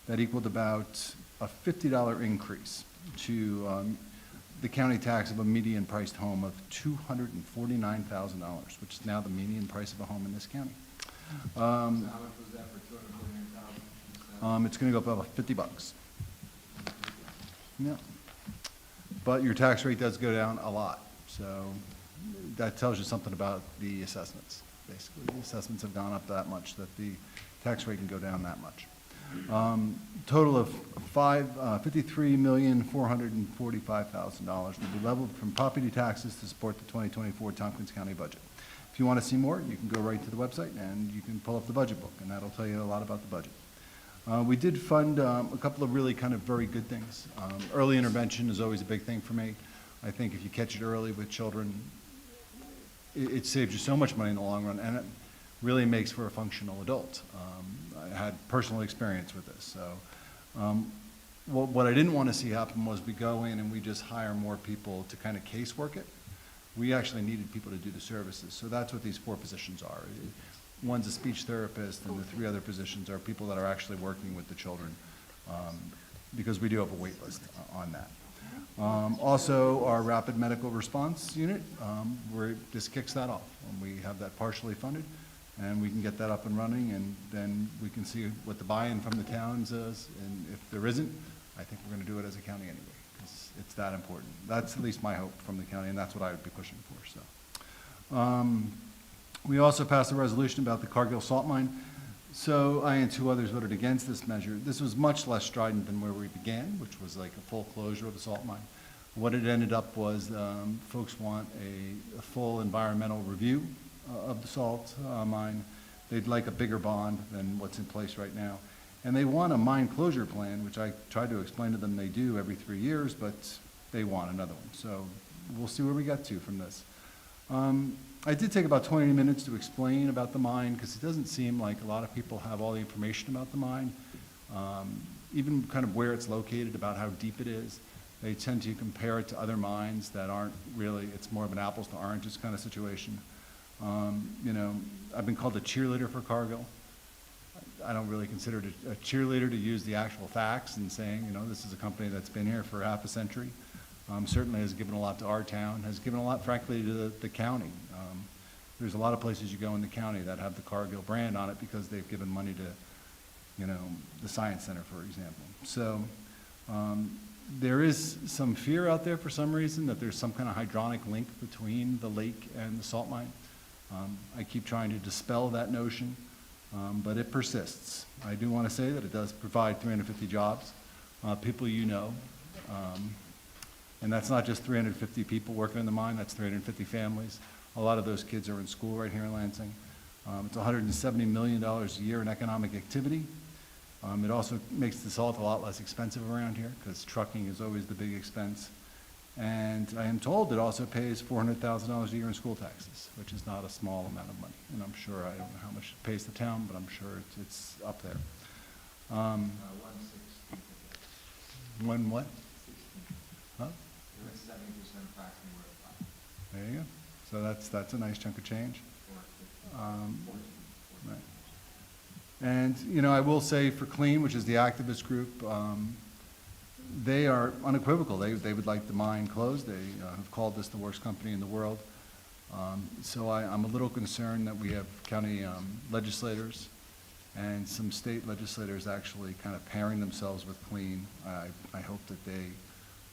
That equaled about a $50 increase to the county tax of a median priced home of $249,000, which is now the median price of a home in this county. So how much was that for 249,000? It's gonna go up about 50 bucks. Yeah. But your tax rate does go down a lot, so that tells you something about the assessments. Basically, the assessments have gone up that much, that the tax rate can go down that much. Total of $53,445,000 will be leveled from property taxes to support the 2024 Tompkins County budget. If you want to see more, you can go right to the website and you can pull up the budget book, and that'll tell you a lot about the budget. We did fund a couple of really kind of very good things. Early intervention is always a big thing for me. I think if you catch it early with children, it saves you so much money in the long run. And really makes for a functional adult. I had personal experience with this, so what I didn't want to see happen was we go in and we just hire more people to kind of casework it. We actually needed people to do the services, so that's what these 4 positions are. One's a speech therapist, and the 3 other positions are people that are actually working with the children, because we do have a wait list on that. Also, our rapid medical response unit, where this kicks that off. We have that partially funded, and we can get that up and running, and then we can see what the buy-in from the towns is, and if there isn't, I think we're gonna do it as a county anyway, because it's that important. That's at least my hope from the county, and that's what I would be pushing for, so. We also passed a resolution about the Cargill salt mine. So I and 2 others voted against this measure. This was much less strident than where we began, which was like a full closure of the salt mine. What it ended up was folks want a full environmental review of the salt mine. They'd like a bigger bond than what's in place right now. And they want a mine closure plan, which I tried to explain to them they do every 3 years, but they want another one. So we'll see where we get to from this. I did take about 20 minutes to explain about the mine, because it doesn't seem like a lot of people have all the information about the mine, even kind of where it's located, about how deep it is. They tend to compare it to other mines that aren't really, it's more of an apples to oranges kind of situation. You know, I've been called a cheerleader for Cargill. I don't really consider it a cheerleader to use the actual facts and saying, you know, this is a company that's been here for half a century. Certainly has given a lot to our town, has given a lot, frankly, to the county. There's a lot of places you go in the county that have the Cargill brand on it because they've given money to, you know, the Science Center, for example. So there is some fear out there for some reason that there's some kind of hydronic link between the lake and the salt mine. I keep trying to dispel that notion, but it persists. I do want to say that it does provide 350 jobs, people you know. And that's not just 350 people working in the mine, that's 350 families. A lot of those kids are in school right here in Lansing. It's $170 million a year in economic activity. It also makes the salt a lot less expensive around here, because trucking is always the big expense. And I am told it also pays $400,000 a year in school taxes, which is not a small amount of money. And I'm sure, I don't know how much it pays the town, but I'm sure it's up there. 160. One what? Huh? 70% approximately where it's There you go. So that's a nice chunk of change. Right. And, you know, I will say for CLEAN, which is the activist group, they are unequivocal. They would like the mine closed. They have called this the worst company in the world. So I'm a little concerned that we have county legislators and some state legislators actually kind of pairing themselves with CLEAN. I hope that they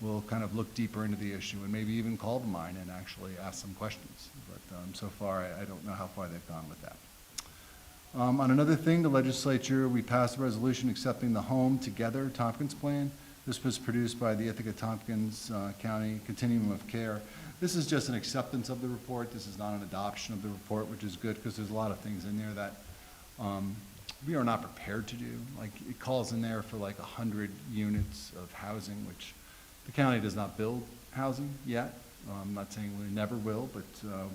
will kind of look deeper into the issue and maybe even call the mine and actually ask some questions. But so far, I don't know how far they've gone with that. On another thing, the legislature, we passed a resolution accepting the Home Together Tompkins Plan. This was produced by the Ithaca Tompkins County Continuum of Care. This is just an acceptance of the report. This is not an adoption of the report, which is good because there's a lot of things in there that we are not prepared to do. Like, it calls in there for like 100 units of housing, which the county does not build housing yet. I'm not saying we never will, but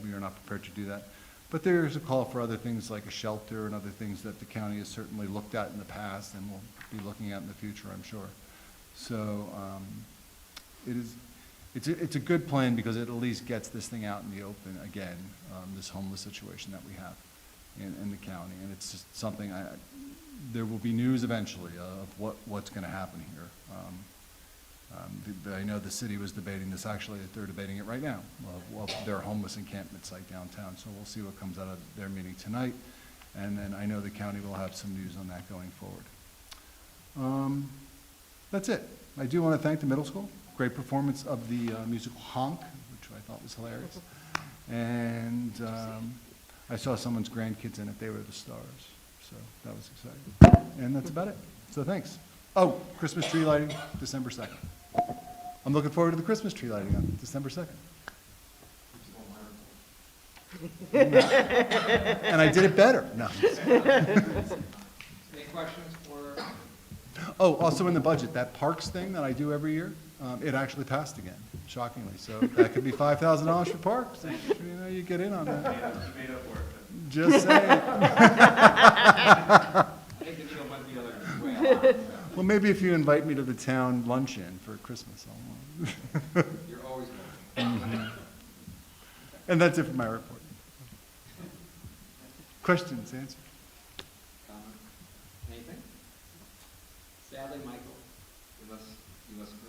we are not prepared to do that. But there's a call for other things like a shelter and other things that the county has certainly looked at in the past and will be looking at in the future, I'm sure. So it's a good plan because it at least gets this thing out in the open again, this homeless situation that we have in the county. And it's just something, there will be news eventually of what's going to happen here. I know the city was debating this, actually, they're debating it right now, their homeless encampment site downtown, so we'll see what comes out of their meeting tonight, and then I know the county will have some news on that going forward. That's it. I do want to thank the middle school, great performance of the musical Honk, which I thought was hilarious, and I saw someone's grandkids in it, they were the stars, so that was exciting, and that's about it, so thanks. Oh, Christmas tree lighting, December 2nd. I'm looking forward to the Christmas tree lighting on December 2nd. And I did it better. No. Any questions for? Oh, also in the budget, that parks thing that I do every year, it actually passed again, shockingly. So that could be $5,000 for parks. You know, you get in on that. Just saying. I think the deal went the other way. Well, maybe if you invite me to the town luncheon for Christmas, I'll. You're always welcome. And that's it for my report. Questions, answers? Comment? Anything? Sadly, Michael, you must go.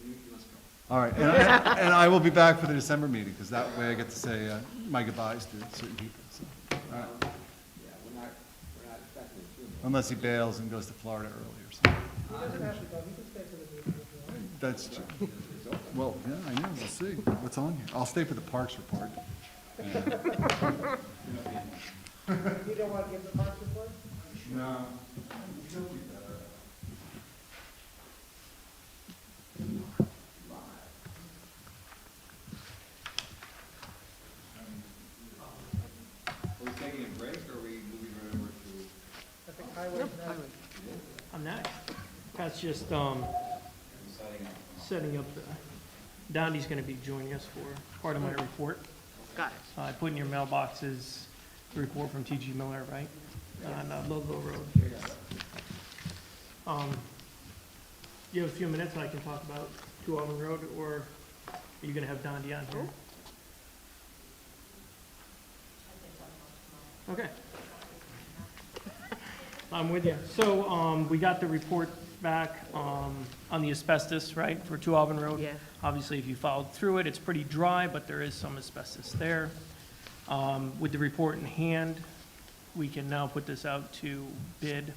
All right, and I will be back for the December meeting, because that way I get to say my goodbyes to certain people, so. All right. Yeah, we're not expecting a funeral. Unless he bails and goes to Florida early or something. He doesn't have to go, he can stay for the meeting if you want. That's true. Well, yeah, I know, we'll see what's on here. I'll stay for the Parks report. You don't want to give the parks report? No. Are we taking a break, or are we moving right over to? I think highway's next. I'm next. That's just, setting up the, Dondi's gonna be joining us for part of my report. Got it. I put in your mailboxes the report from T.G. Miller, right? On Ludlow Road. You have a few minutes I can talk about 2 Auburn Road, or are you gonna have Dondi on here? Okay. I'm with you. So, we got the report back, on the asbestos, right, for 2 Auburn Road? Yeah. Obviously, if you followed through it, it's pretty dry, but there is some asbestos there. With the report in hand, we can now put this out to bid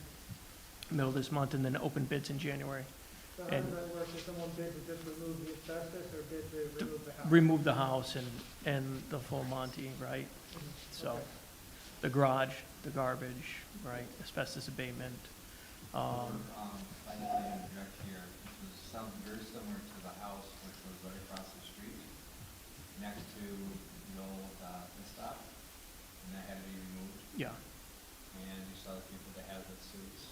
middle of this month and then open bids in January. So how And- does that work? Does someone bid to just remove the asbestos or bid to remove the house? Remove the house and the full Monty, right? So, the garage, the garbage, right, asbestos abatement. If I may interject here, this sounds very similar to the house which was right across the street, next to the old stop, and that had to be removed, Yeah, and you saw the people that had the suits.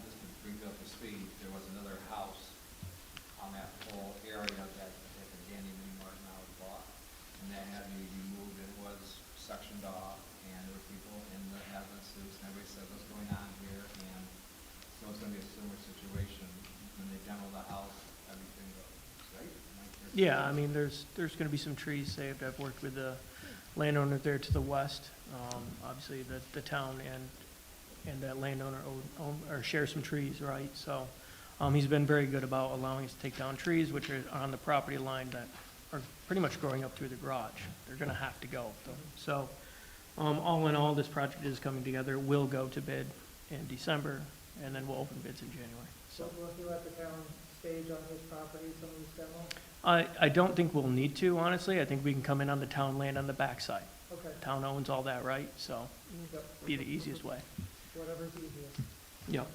Just to bring you up to speed, there was another house on that whole area that Danny Mini Mart now has bought, and that had to be removed, it was sectioned off, and there were people in the hazmat suits, and everybody said, what's going on here, and so it's gonna be a similar situation, when they demo the house, everything goes, right? yeah, I mean, there's gonna be some trees saved. I've worked with the landowner there to the west. Obviously, the town and that landowner own or share some trees, right? So, he's been very good about allowing us to take down trees which are on the property line that are pretty much growing up through the garage. They're gonna have to go, though. So, all in all, this project is coming together. We'll go to bid in December, and then we'll open bids in January. So will you let the town stage on his property some of these demo? I don't think we'll need to, honestly. I think we can come in on the town land on the backside. Okay. Town owns all that, right? So, Yep. be the easiest way. Whatever's easiest. Yep,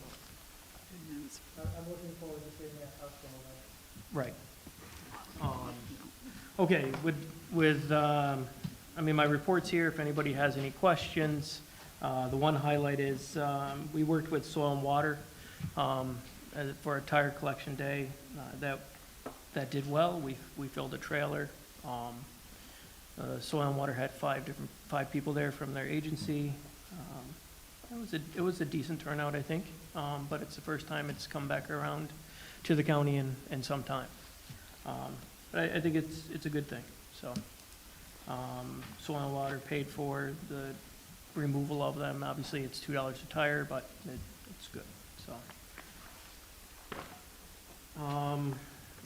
I'm looking forward to seeing that house go away. right. Okay, I mean, my report's here, if anybody has any questions. The one highlight is, we worked with Soil and Water, for a tire collection day, that did well. We filled a trailer. Soil and Water had 5 people there from their agency. It was a decent turnout, I think, but it's the first time it's come back around to the county in some time. But I think it's a good thing, so. Soil and Water paid for the removal of them. Obviously, it's $2 a tire, but it's good, so.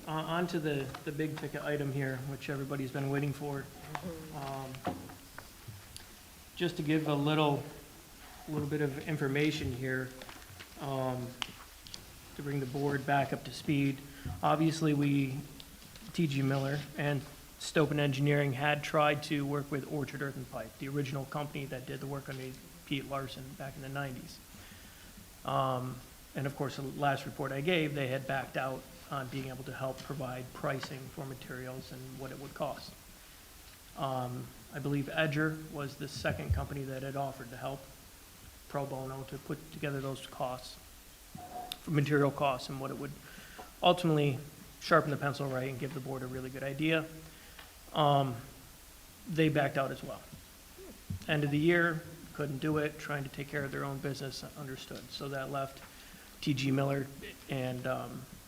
On to the big ticket item here, which everybody's been waiting for. Just to give a little bit of information here, to bring the board back up to speed. Obviously, T.G. Miller and Stoughton Engineering had tried to work with Orchard Earth and Pipe, the original company that did the work on Pete Larson back in the 90s. And of course, the last report I gave, they had backed out on being able to help provide pricing for materials and what it would cost. I believe Edger was the second company that had offered to help pro bono to put together those costs, for material costs and what it would ultimately sharpen the pencil right and give the board a really good idea. They backed out as well. End of the year, couldn't do it, trying to take care of their own business, understood. So that left TG Miller and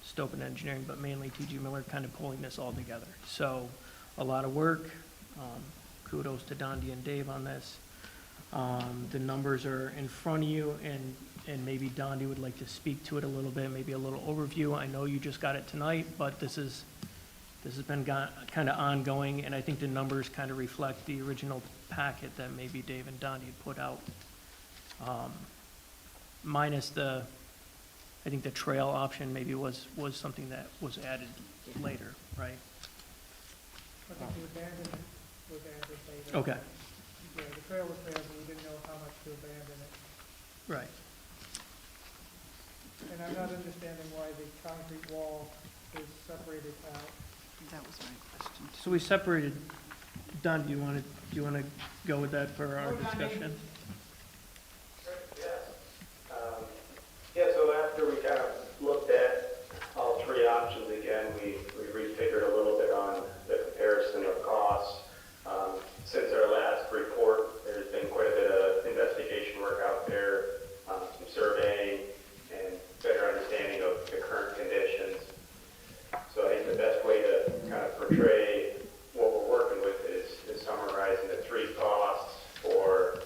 Stopen Engineering, but mainly TG Miller kind of pulling this all together. So a lot of work. Kudos to Dondi and Dave on this. The numbers are in front of you, and maybe Dondi would like to speak to it a little bit, maybe a little overview. I know you just got it tonight, but this has been kind of ongoing, and I think the numbers kind of reflect the original packet that maybe Dave and Dondi had put out. Minus I think the trail option maybe was something that was added later, right? I think the abandonment was added later. Okay, Yeah, the trail was there, but we didn't know how much to abandon it. right. And I'm not understanding why the concrete wall is separated out. That was my question. So we separated, Don, do you want to go with that for our discussion? Yeah, so after we kind of looked at all three options again, we refigured a little bit on the comparison of costs. Since our last report, there's been quite a bit of investigation work out there, some surveying, and better understanding of the current conditions. So I think the best way to kind of portray what we're working with is summarizing the three costs for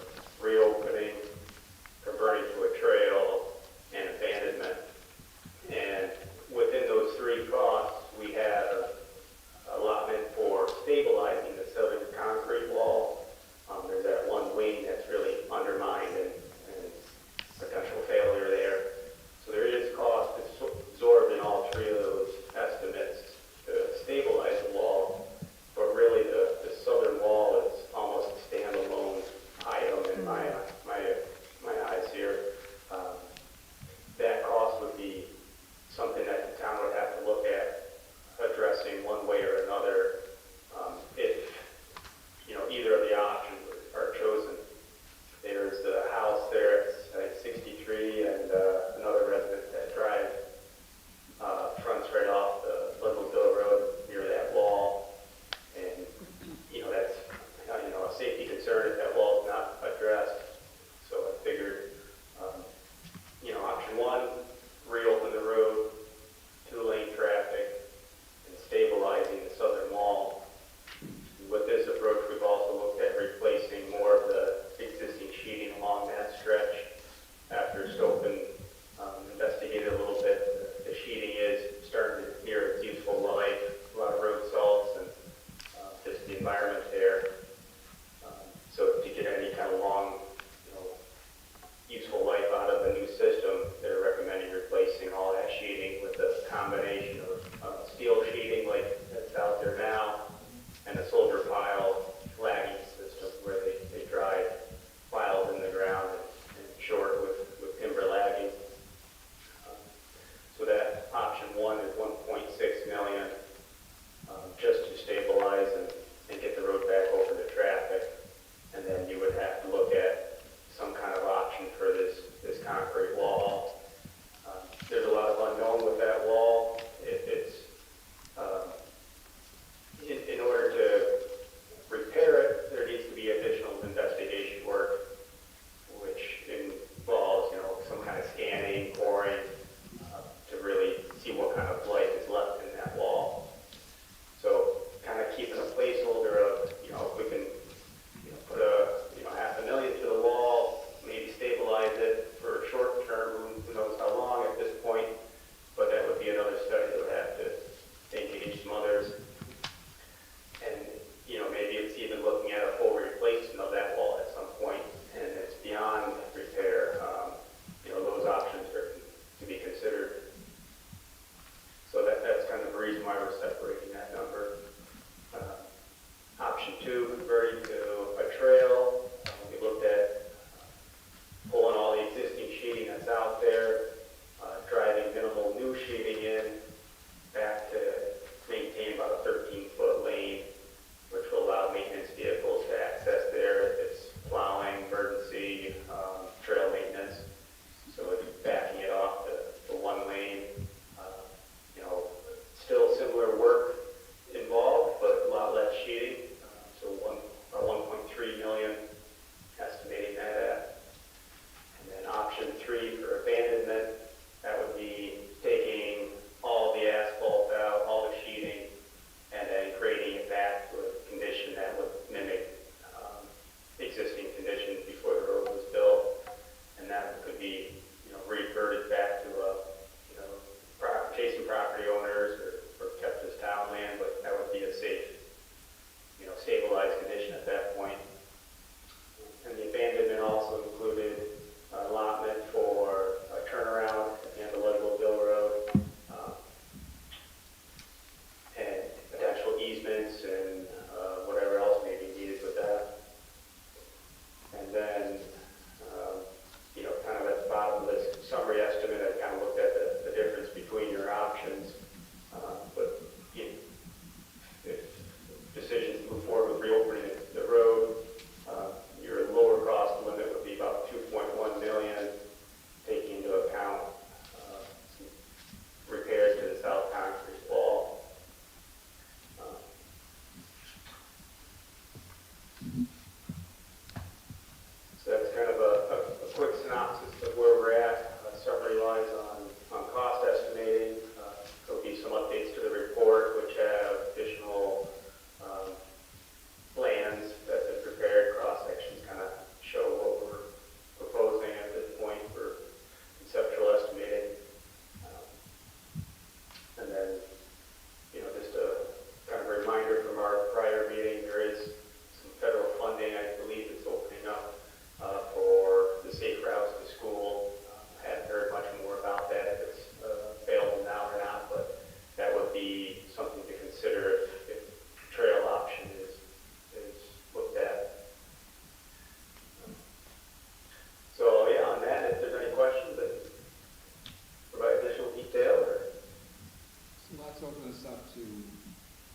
let's open this up to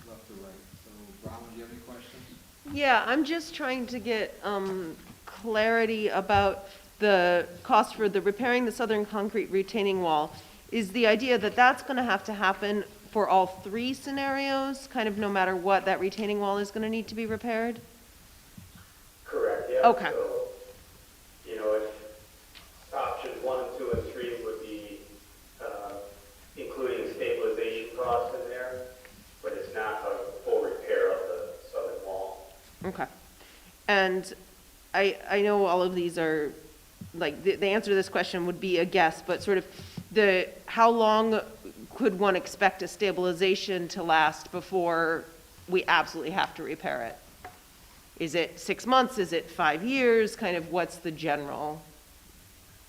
left to right. So, Brown, do you have any questions? Yeah, I'm just trying to get clarity about the cost for the repairing the southern concrete retaining wall. Is the idea that that's going to have to happen for all three scenarios, kind of no matter what, that retaining wall is going to need to be repaired? Correct, yeah. Okay. So, you know, if options 1, 2, and 3 would be including stabilization costs in there, but it's not a full repair of the southern wall. Okay. And I know all of these are, like, the answer to this question would be a guess, but sort of how long could one expect a stabilization to last before we absolutely have to repair it? Is it 6 months? Is it 5 years? Kind of what's the general?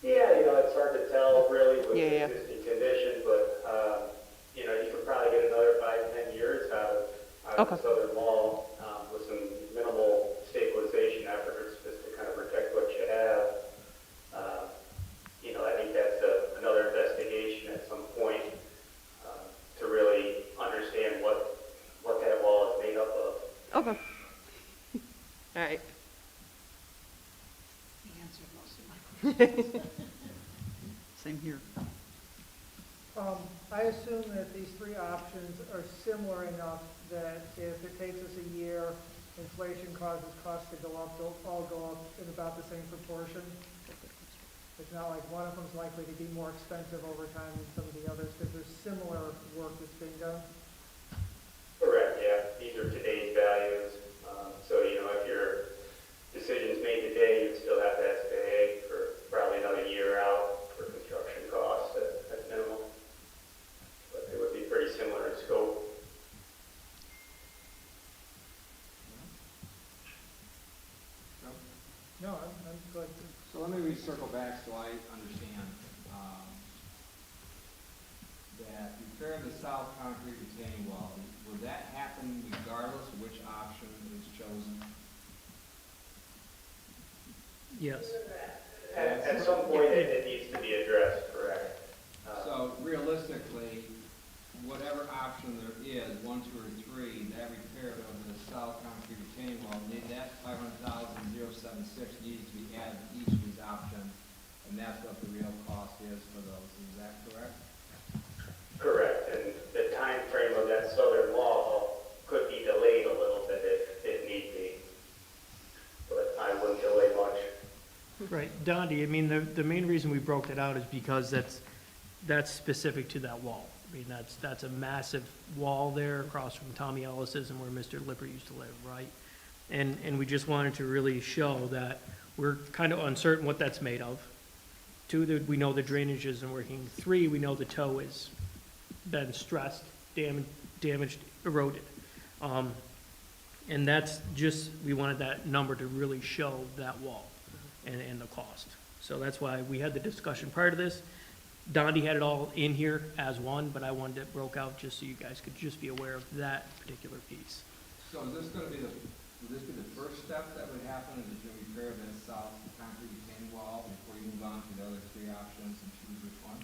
Yeah, you know, it's hard to tell really with Yeah. existing condition, but, you know, you could probably get another 5, 10 years out of Okay. the southern wall with some minimal stabilization efforts just to kind of protect what you have. You know, I think that's another investigation at some point to really understand what that wall is made up of. Okay. All right. He answered most of my questions. Same here. I assume that these three options are similar enough that if it takes us a year, inflation causes costs to go up, they'll all go up in about the same proportion. It's not like one of them's likely to be more expensive over time than some of the others, because there's similar work that's being done. Correct, yeah. These are today's values. So, you know, if your decision's made today, you'd still have to pay for probably another year out for construction costs at minimum. But they would be pretty similar in scope. Joe? No, I'm good. So let me recircle back so I understand. That repair of the south concrete retaining wall, will that happen regardless of which option is chosen? Yes. At some point, it needs to be addressed, correct? So realistically, whatever option there is, 1, 2, or 3, that repair of the south concrete retaining wall, that 500,076 needs to be added to each of these options, and that's what the real cost is for those. Is that correct? Correct, and the time frame of that southern wall could be delayed a little bit if need be. But I wouldn't delay much. Right, Dondi, I mean, the main reason we broke that out is because that's specific to that wall. I mean, that's a massive wall there across from Tommy Ellis's and where Mr. Lippert used to live, right? And we just wanted to really show that we're kind of uncertain what that's made of. 2, that we know the drainage isn't working. 3, we know the toe has been stressed, damaged, eroded. And that's just, we wanted that number to really show that wall and the cost. So that's why we had the discussion prior to this. Dondi had it all in here as one, but I wanted it broke out just so you guys could just be aware of that particular piece. So is this going to be will this be the first step that would happen, is that you repair the south concrete retaining wall before you move on to the other 3 options and choose which one?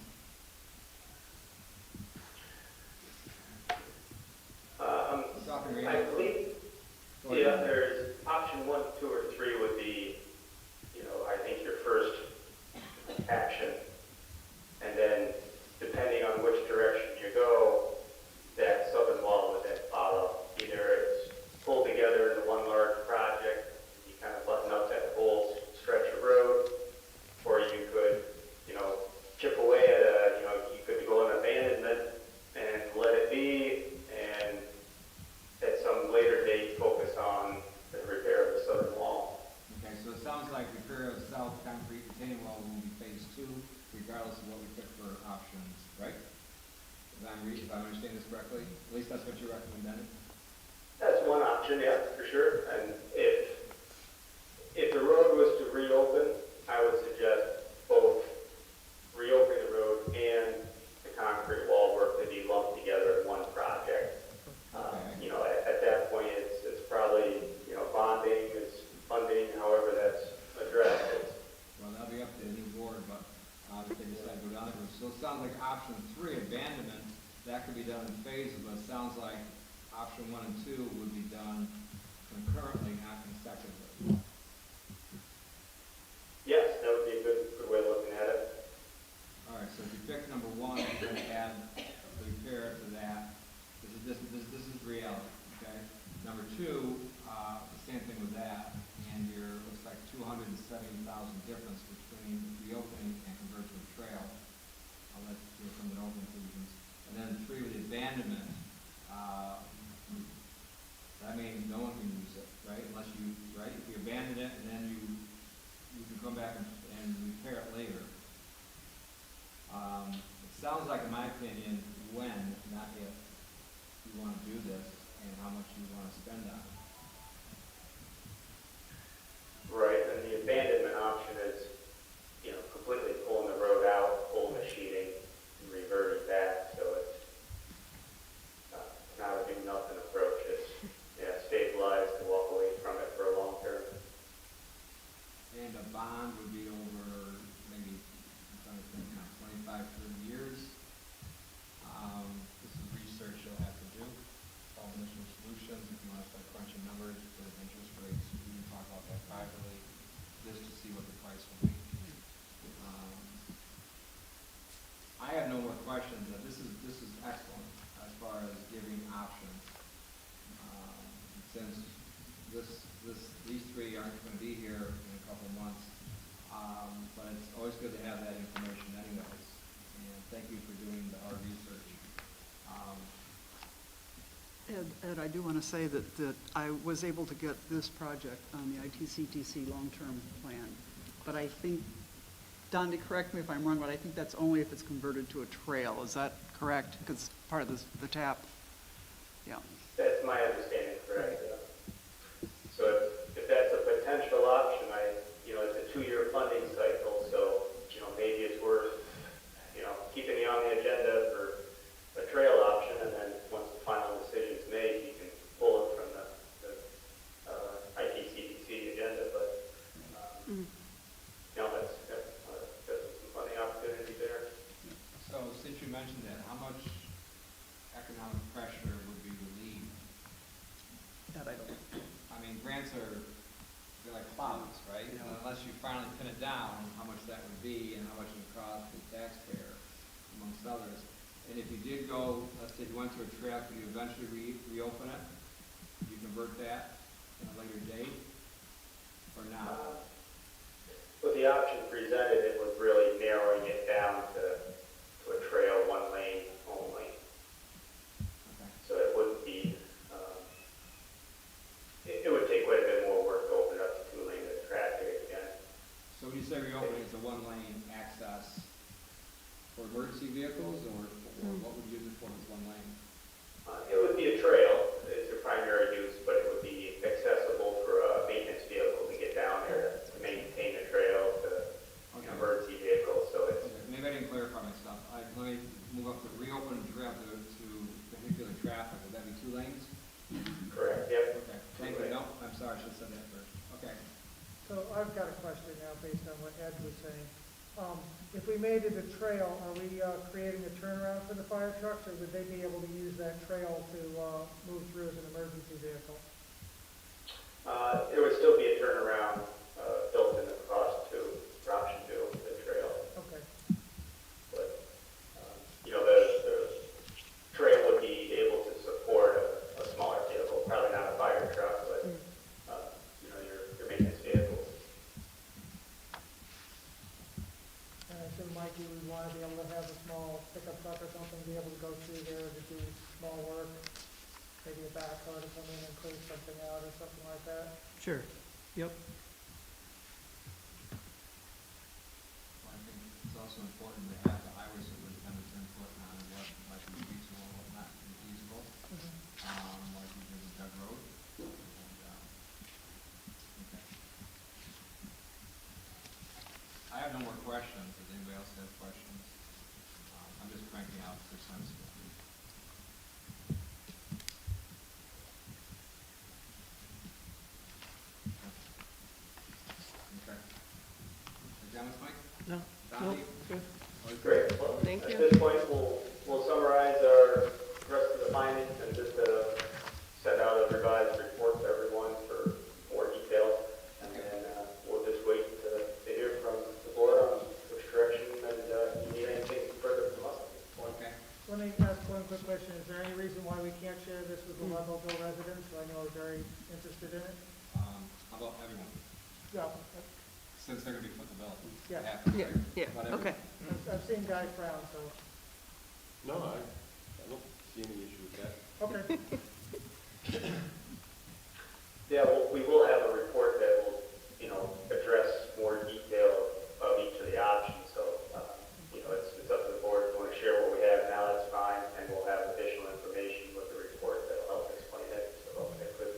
Talking I right believe, Go ahead. yeah, there's option 1, 2, or 3 would be, you know, I think your first action. And then, depending on which direction you go, that southern wall would then follow. Either it's pulled together into one large project, you kind of button up that whole stretch of road, or you could, you know, chip away at you know, you could go in abandonment and let it be, and at some later date, focus on the repair of the southern wall. Okay, so it sounds like repair of the south concrete retaining wall will be phase 2, regardless of what we pick for options, right? If I'm understanding this correctly, at least that's what you recommend, Denny? That's one option, yeah, for sure. And if the road was to reopen, I would suggest both reopening the road and the concrete wall work to be lumped together in one project. You know, at that point, it's probably, you know, bonding, it's funding, however that's addressed. Well, that'll be up to the new board, but if they decide to go down that route. So it sounds like option 3, abandonment, that could be done in phases, but it sounds like option 1 and 2 would be done concurrently, not consecutively. Yes, that would be a good way of looking at it. All right, so if you pick number 1, you're gonna add a repair to that. This is reality, okay? Number 2, the same thing with that, and looks like 270,000 difference between reopening and convert to a trail. I'll let you go from the open conclusions. And then 3 with the abandonment, that means no one can use it, right? Unless you, right? If you abandon it and then you can come back and repair it later. It sounds like, in my opinion, when, not if, you want to do this and how much you want to spend on it. Right, and the abandonment option is, completely pulling the road out, pulling the sheeting, and reverting back, so it's not a do nothing approach. It's, stabilize and walk away from it for a long term. And a bond would be over maybe, I'm trying to think now, 25, 30 years. This is research you'll have to do. All initial solutions, if you want to start crunching numbers for interest rates, we can talk about that privately, just to see what the price will be. I have no more questions. This is excellent as far as giving options. Since these 3 aren't going to be here in a couple of months, but it's always good to have that information anyways. And thank you for doing the hard research. Ed, I do want to say that I was able to get this project on the ITCTC long-term plan, but I think, Don, correct me if I'm wrong, but I think that's only if it's converted to a trail. Is that correct? Because part of the TAP, yeah. That's my understanding, correct? Yeah. So if that's a potential option, it's a 2-year funding cycle, so, maybe it's worth, keeping you on the agenda for a trail option, and then once the final decision's made, you can pull it from the ITCDC agenda, but, that's some funding opportunity there. So since you mentioned that, how much economic pressure would be relieved? That I don't. I mean, grants they're like clouds, right? Yeah. And unless you finally pin it down, how much that would be and how much it would cost the taxpayer, amongst others. And if you did go, let's say you went to a trail, could you eventually reopen it? Could you convert that in a later date or not? With the option presented, it was really narrowing it down to a trail, 1 lane only. Okay. So it wouldn't be, it would take quite a bit more work to open it up to 2 lanes of traffic again. So when you say reopening, it's a 1-lane access for emergency vehicles, or what would you use it for as 1 lane? It would be a trail, it's your primary use, but it would be accessible for a maintenance vehicle to get down there to maintain the trail, to Okay. emergency vehicles, so it's, Okay, maybe I didn't clarify myself. Let me move up to reopen the trail to vehicular traffic. Would that be 2 lanes? correct, yep. Okay, thank you. No, I'm sorry, I should have said that first. Okay. So I've got a question now based on what Ed was saying. If we made it a trail, are we creating a turnaround for the fire trucks, or would they be able to use that trail to move through as an emergency vehicle? There would still be a turnaround built in the cost for option 2, the trail. Okay. But, the trail would be able to support a smaller vehicle, probably not a fire truck, but, your maintenance vehicles. And I assume, Mikey, we want to be able to have a small pickup truck or something, be able to go through there to do small work, maybe a backhoe to come in and clean something out or something like that. Sure. Yep. Well, I think it's also important to have the highway superintendent's input on what might be feasible and what not be feasible, like we did with Doug Road. Okay. I have no more questions. Does anybody else have questions? I'm just cranking out percents. Okay. Is that Mike? No. Donnie? Good. Great. Well, Thank at you. this point, we'll summarize our quick question. Is there any reason why we can't share this with the Leadville residents, who I know are very interested in it? How about everyone? Yeah, Since they're gonna be footing the bill. Yeah. Half, right? Yeah, About everyone? okay. I've seen Guy frown, so, No, I don't see any issue with that. okay. Yeah, well, we will have a report that will, address more detail of each of the options. So, it's up to the board. If you want to share what we have now, that's fine. And we'll have additional information with the report that will help explain it. So, it could,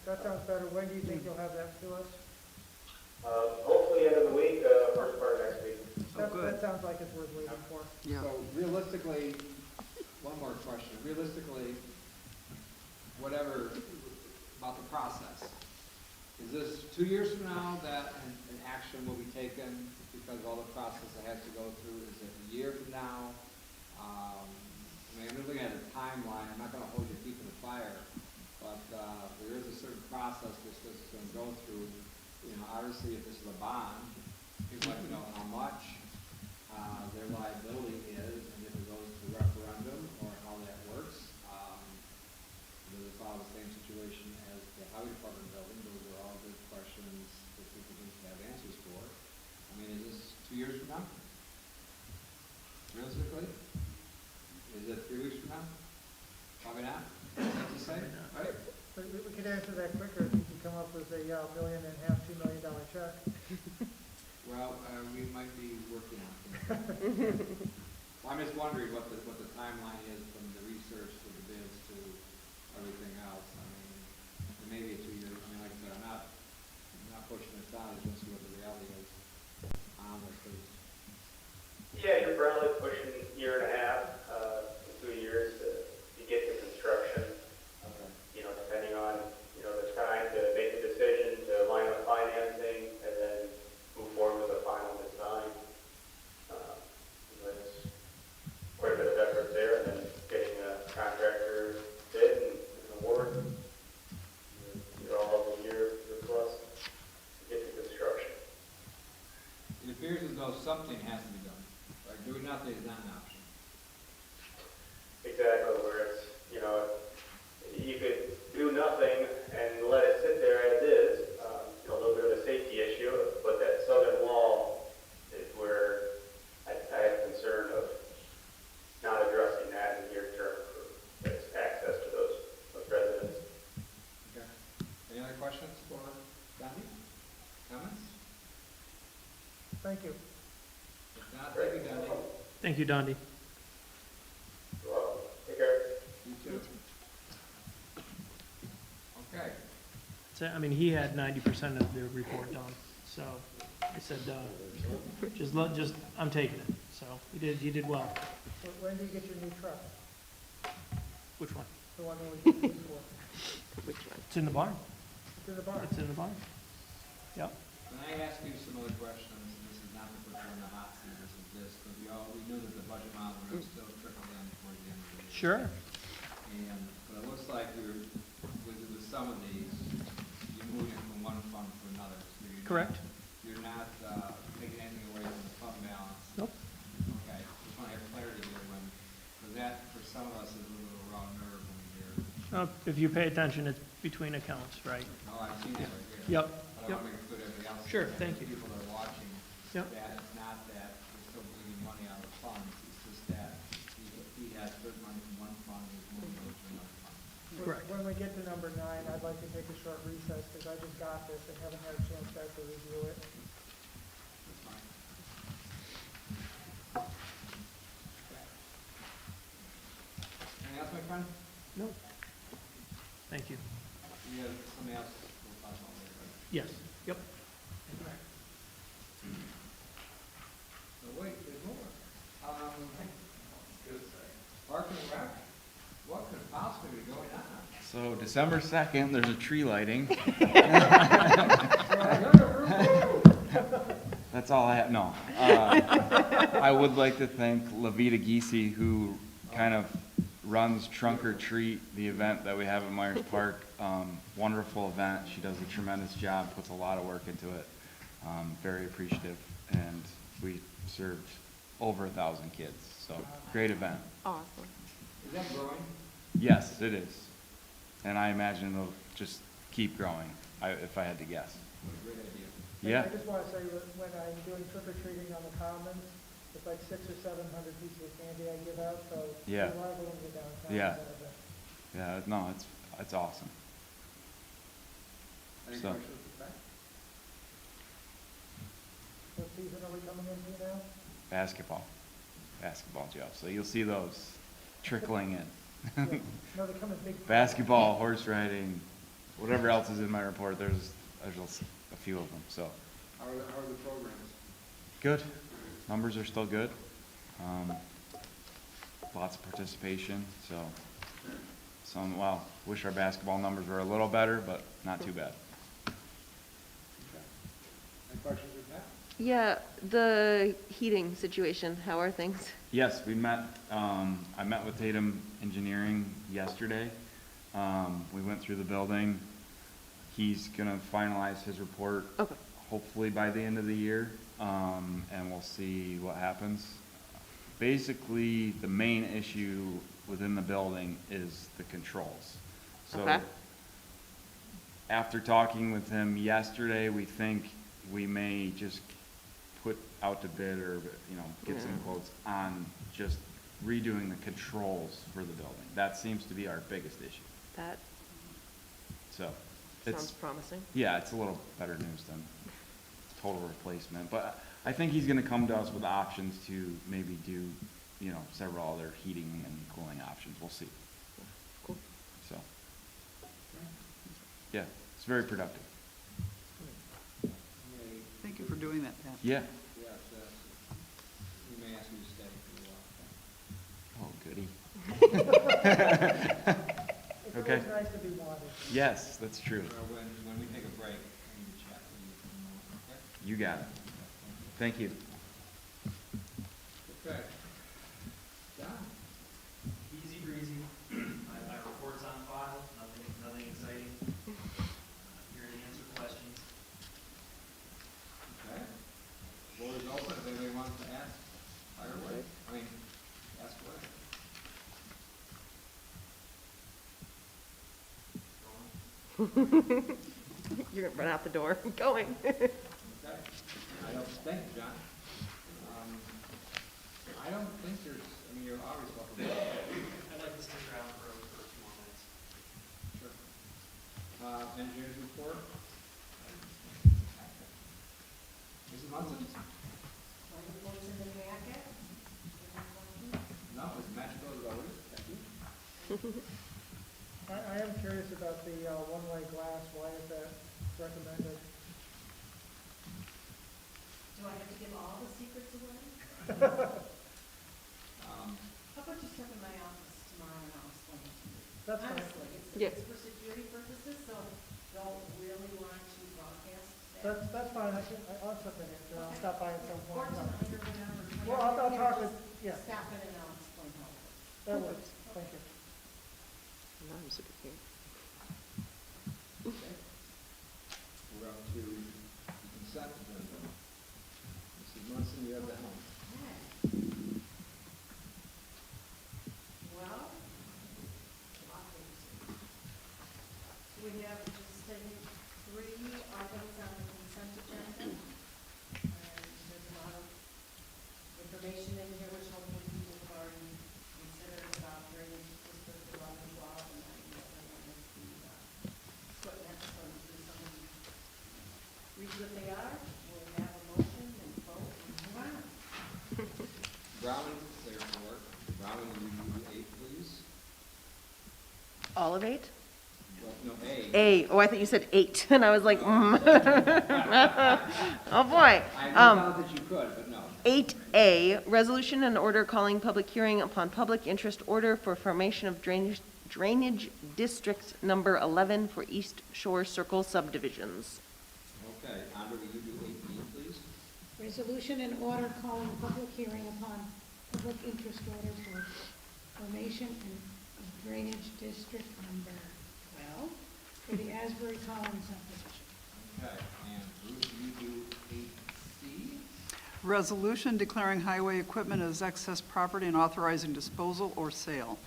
That sounds better. When do you think you'll have that to us? hopefully end of the week, first part of next week. That sounds like it's worth waiting for. Yeah. So realistically, one more question. Realistically, whatever about the process, is this 2 years from now that an action will be taken because of all the process it has to go through? Is it a year from now? I'm looking at a timeline. I'm not gonna hold your feet to the fire, but, there is a certain process this is gonna go through. Obviously, if this is a bond, people like to know how much, their liability is, and if it goes to referendum, or how that works. Does it follow the same situation as the highway department building? Those are all good questions that people need to have answers for. Is this 2 years from now? Realistically? Is it 3 weeks from now? Probably not. Safe to say, right? We could answer that quicker if you could come up with a $1.5 million, $2 million check. Well, we might be working on it. Well, I'm just wondering what the timeline is from the research to the bids to everything else. It may be a 2 year, like I said, I'm not pushing this down, I just want to see what the reality is on this. Yeah, you're probably pushing a year and a half, to 2 years to get to construction. Depending on, the time to make a decision, to line up financing, and then move forward with the final design. There's quite a bit of effort there, and then getting a contractor bid and award. You're all of a year plus to get to construction. It appears as though something has to be done. Like doing nothing is not an option. Exactly, where it's, you could do nothing and let it sit there as is, a little bit of a safety issue, but that southern wall is where I have concern of not addressing that in the near term for its access to those residents. Okay. Any other questions for Donnie? Comments? Thank you. If not, thank you, Donnie. Thank you, Dondi. You're welcome. Take care. You too. Okay. So, he had 90% of the report done, so I said, I'm taking it. So he did well. When do you get your new truck? Which one? The one that we used for? Which one? It's in the barn. It's in the barn. It's in the barn. Yep. When I ask you some other questions, and this is not to put you on the hot seat, this is this, because we knew that the budget model would still trickle in towards the end of the year. Sure. But it looks like with some of these, you're moving from one fund to another. So Correct. You're not taking anything away from the fund balance. Nope. Okay, just want to have clarity here because that, for some of us, is a little raw nerve when we hear. If you pay attention, it's between accounts, right? Oh, I've seen that right here. Yep. But I Yep. want to make it clear to everybody else. Sure, that thank you. People that are watching, Yep. that it's not that we're still bleeding money out of the funds, it's just that he has certain money from one fund, he's moving it to another fund. Correct. When we get to number 9, I'd like to take a short recess because I just got this and haven't had a chance to actually review it. That's fine. Anything else, my friend? No. Thank you. You have something else we'll talk about later, right? Yes. Yep. So wait, there's more. Park and Rec, what could possibly be going on? So December 2nd, there's a tree lighting. That's all I have, no. I would like to thank Levita Giese, who kind of runs Trunk or Treat, the event that we have at Myers Park. Wonderful event. She does a tremendous job, puts a lot of work into it. Very appreciative, and we served over 1,000 kids, so great event. Awesome. Is that growing? Yes, it is. And I imagine it'll just keep growing, if I had to guess. What a great idea. And Yeah, I just want to say, when I'm doing trick or treating on the commons, it's like 600 or 700 pieces of candy I give out, so. Yeah. A lot of them go downtown. Yeah. and that. yeah, no, it's awesome. Any So- questions with that? What season are we coming into now? Basketball, Joe. So you'll see those trickling in. Yeah. No, they come in big. Basketball, horse riding, whatever else is in my report, there's a few of them, so. How are the programs? Good. Numbers are still good. Lots of participation, so wish our basketball numbers were a little better, but not too bad. Okay. Any questions with that? Yeah, the heating situation, how are things? Yes, we met, I met with Tatum Engineering yesterday. We went through the building. He's gonna finalize his report. Okay. Hopefully by the end of the year, and we'll see what happens. Basically, the main issue within the building is the controls. So, Okay. after talking with him yesterday, we think we may just put out to bid or, get some quotes on just redoing the controls for the building. That seems to be our biggest issue. That So, sounds it's, promising. yeah, it's a little better news than total replacement, but I think he's gonna come to us with options to maybe do, several other heating and cooling options. We'll see. Cool. So, yeah, it's very productive. Any- Thank you for doing that, Pat. Yeah. Yes, we may ask you to stay for a while. Oh, goody. It's Okay. always nice to be wanted. Yes, that's true. When we take a break, we need to chat with you. Okay? You got it. Thank you. Okay. John? Easy breezy. My report's on file, nothing exciting. Here to answer questions. Okay. Floor is open, if anybody wants to ask, fire away. Ask away. You're gonna run out the door. Going. Okay. Thank you, John. I don't think you're always welcome. I'd like to stick around for a few more minutes. Sure. Engineers report? Mrs. Munson? My report's in the packet. No, it's magical as always. Thank you. I am curious about the one-way glass, why is that recommended? Do I have to give all the secrets away? How about you step in my office tomorrow and I'll explain it to you? That's fine. Honestly, Yeah. it's for security purposes, so don't really want to broadcast that. That's fine, I'll step in here, I'll stop by at some Or point. tonight or whenever. Well, I'll talk with, yeah, Stop in and I'll explain how it works. that works, thank you. I'm super cute. Okay. We're up to the consent agenda. Mrs. Munson, you have the helm. Okay. Well, lot of things. We have just taken 3 items on the consent agenda. And there's a lot of information in here which hopefully people have already considered about drainage district development law and I know everyone has the equipment, so if somebody reads what they are, we'll have a motion and vote and move on. Browning, therefore, Browning, will you do 8, please? All of 8? Well, no, A. A. Oh, I thought you said 8, and I was like, Oh boy. I thought that you could, but no. 8A, resolution and order calling public hearing upon public interest order for formation of drainage district number 11 for East Shore Circle subdivisions. Okay, Andre, will you do 8B, please? Resolution and order calling public hearing upon public interest order for formation of drainage district number 12 for the Asbury Collins subdivision. Okay, and Bruce, will you do 8C? Resolution declaring highway equipment as excess property and authorizing disposal or sale.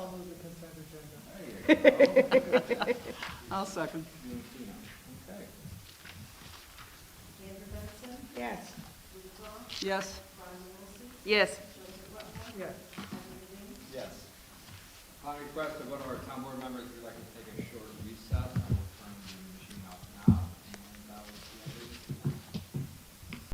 I'll move the consent agenda. I'll second. Okay. Andrew Benson, Yes. Judy Cross, Yes. Ron Wilson, Yes. Joseph Whitmore, Yes. Henry Lee. Yes. Upon request of one of our town board members, we'd like to take a short recess. I will turn the machine off now, and we'll see everybody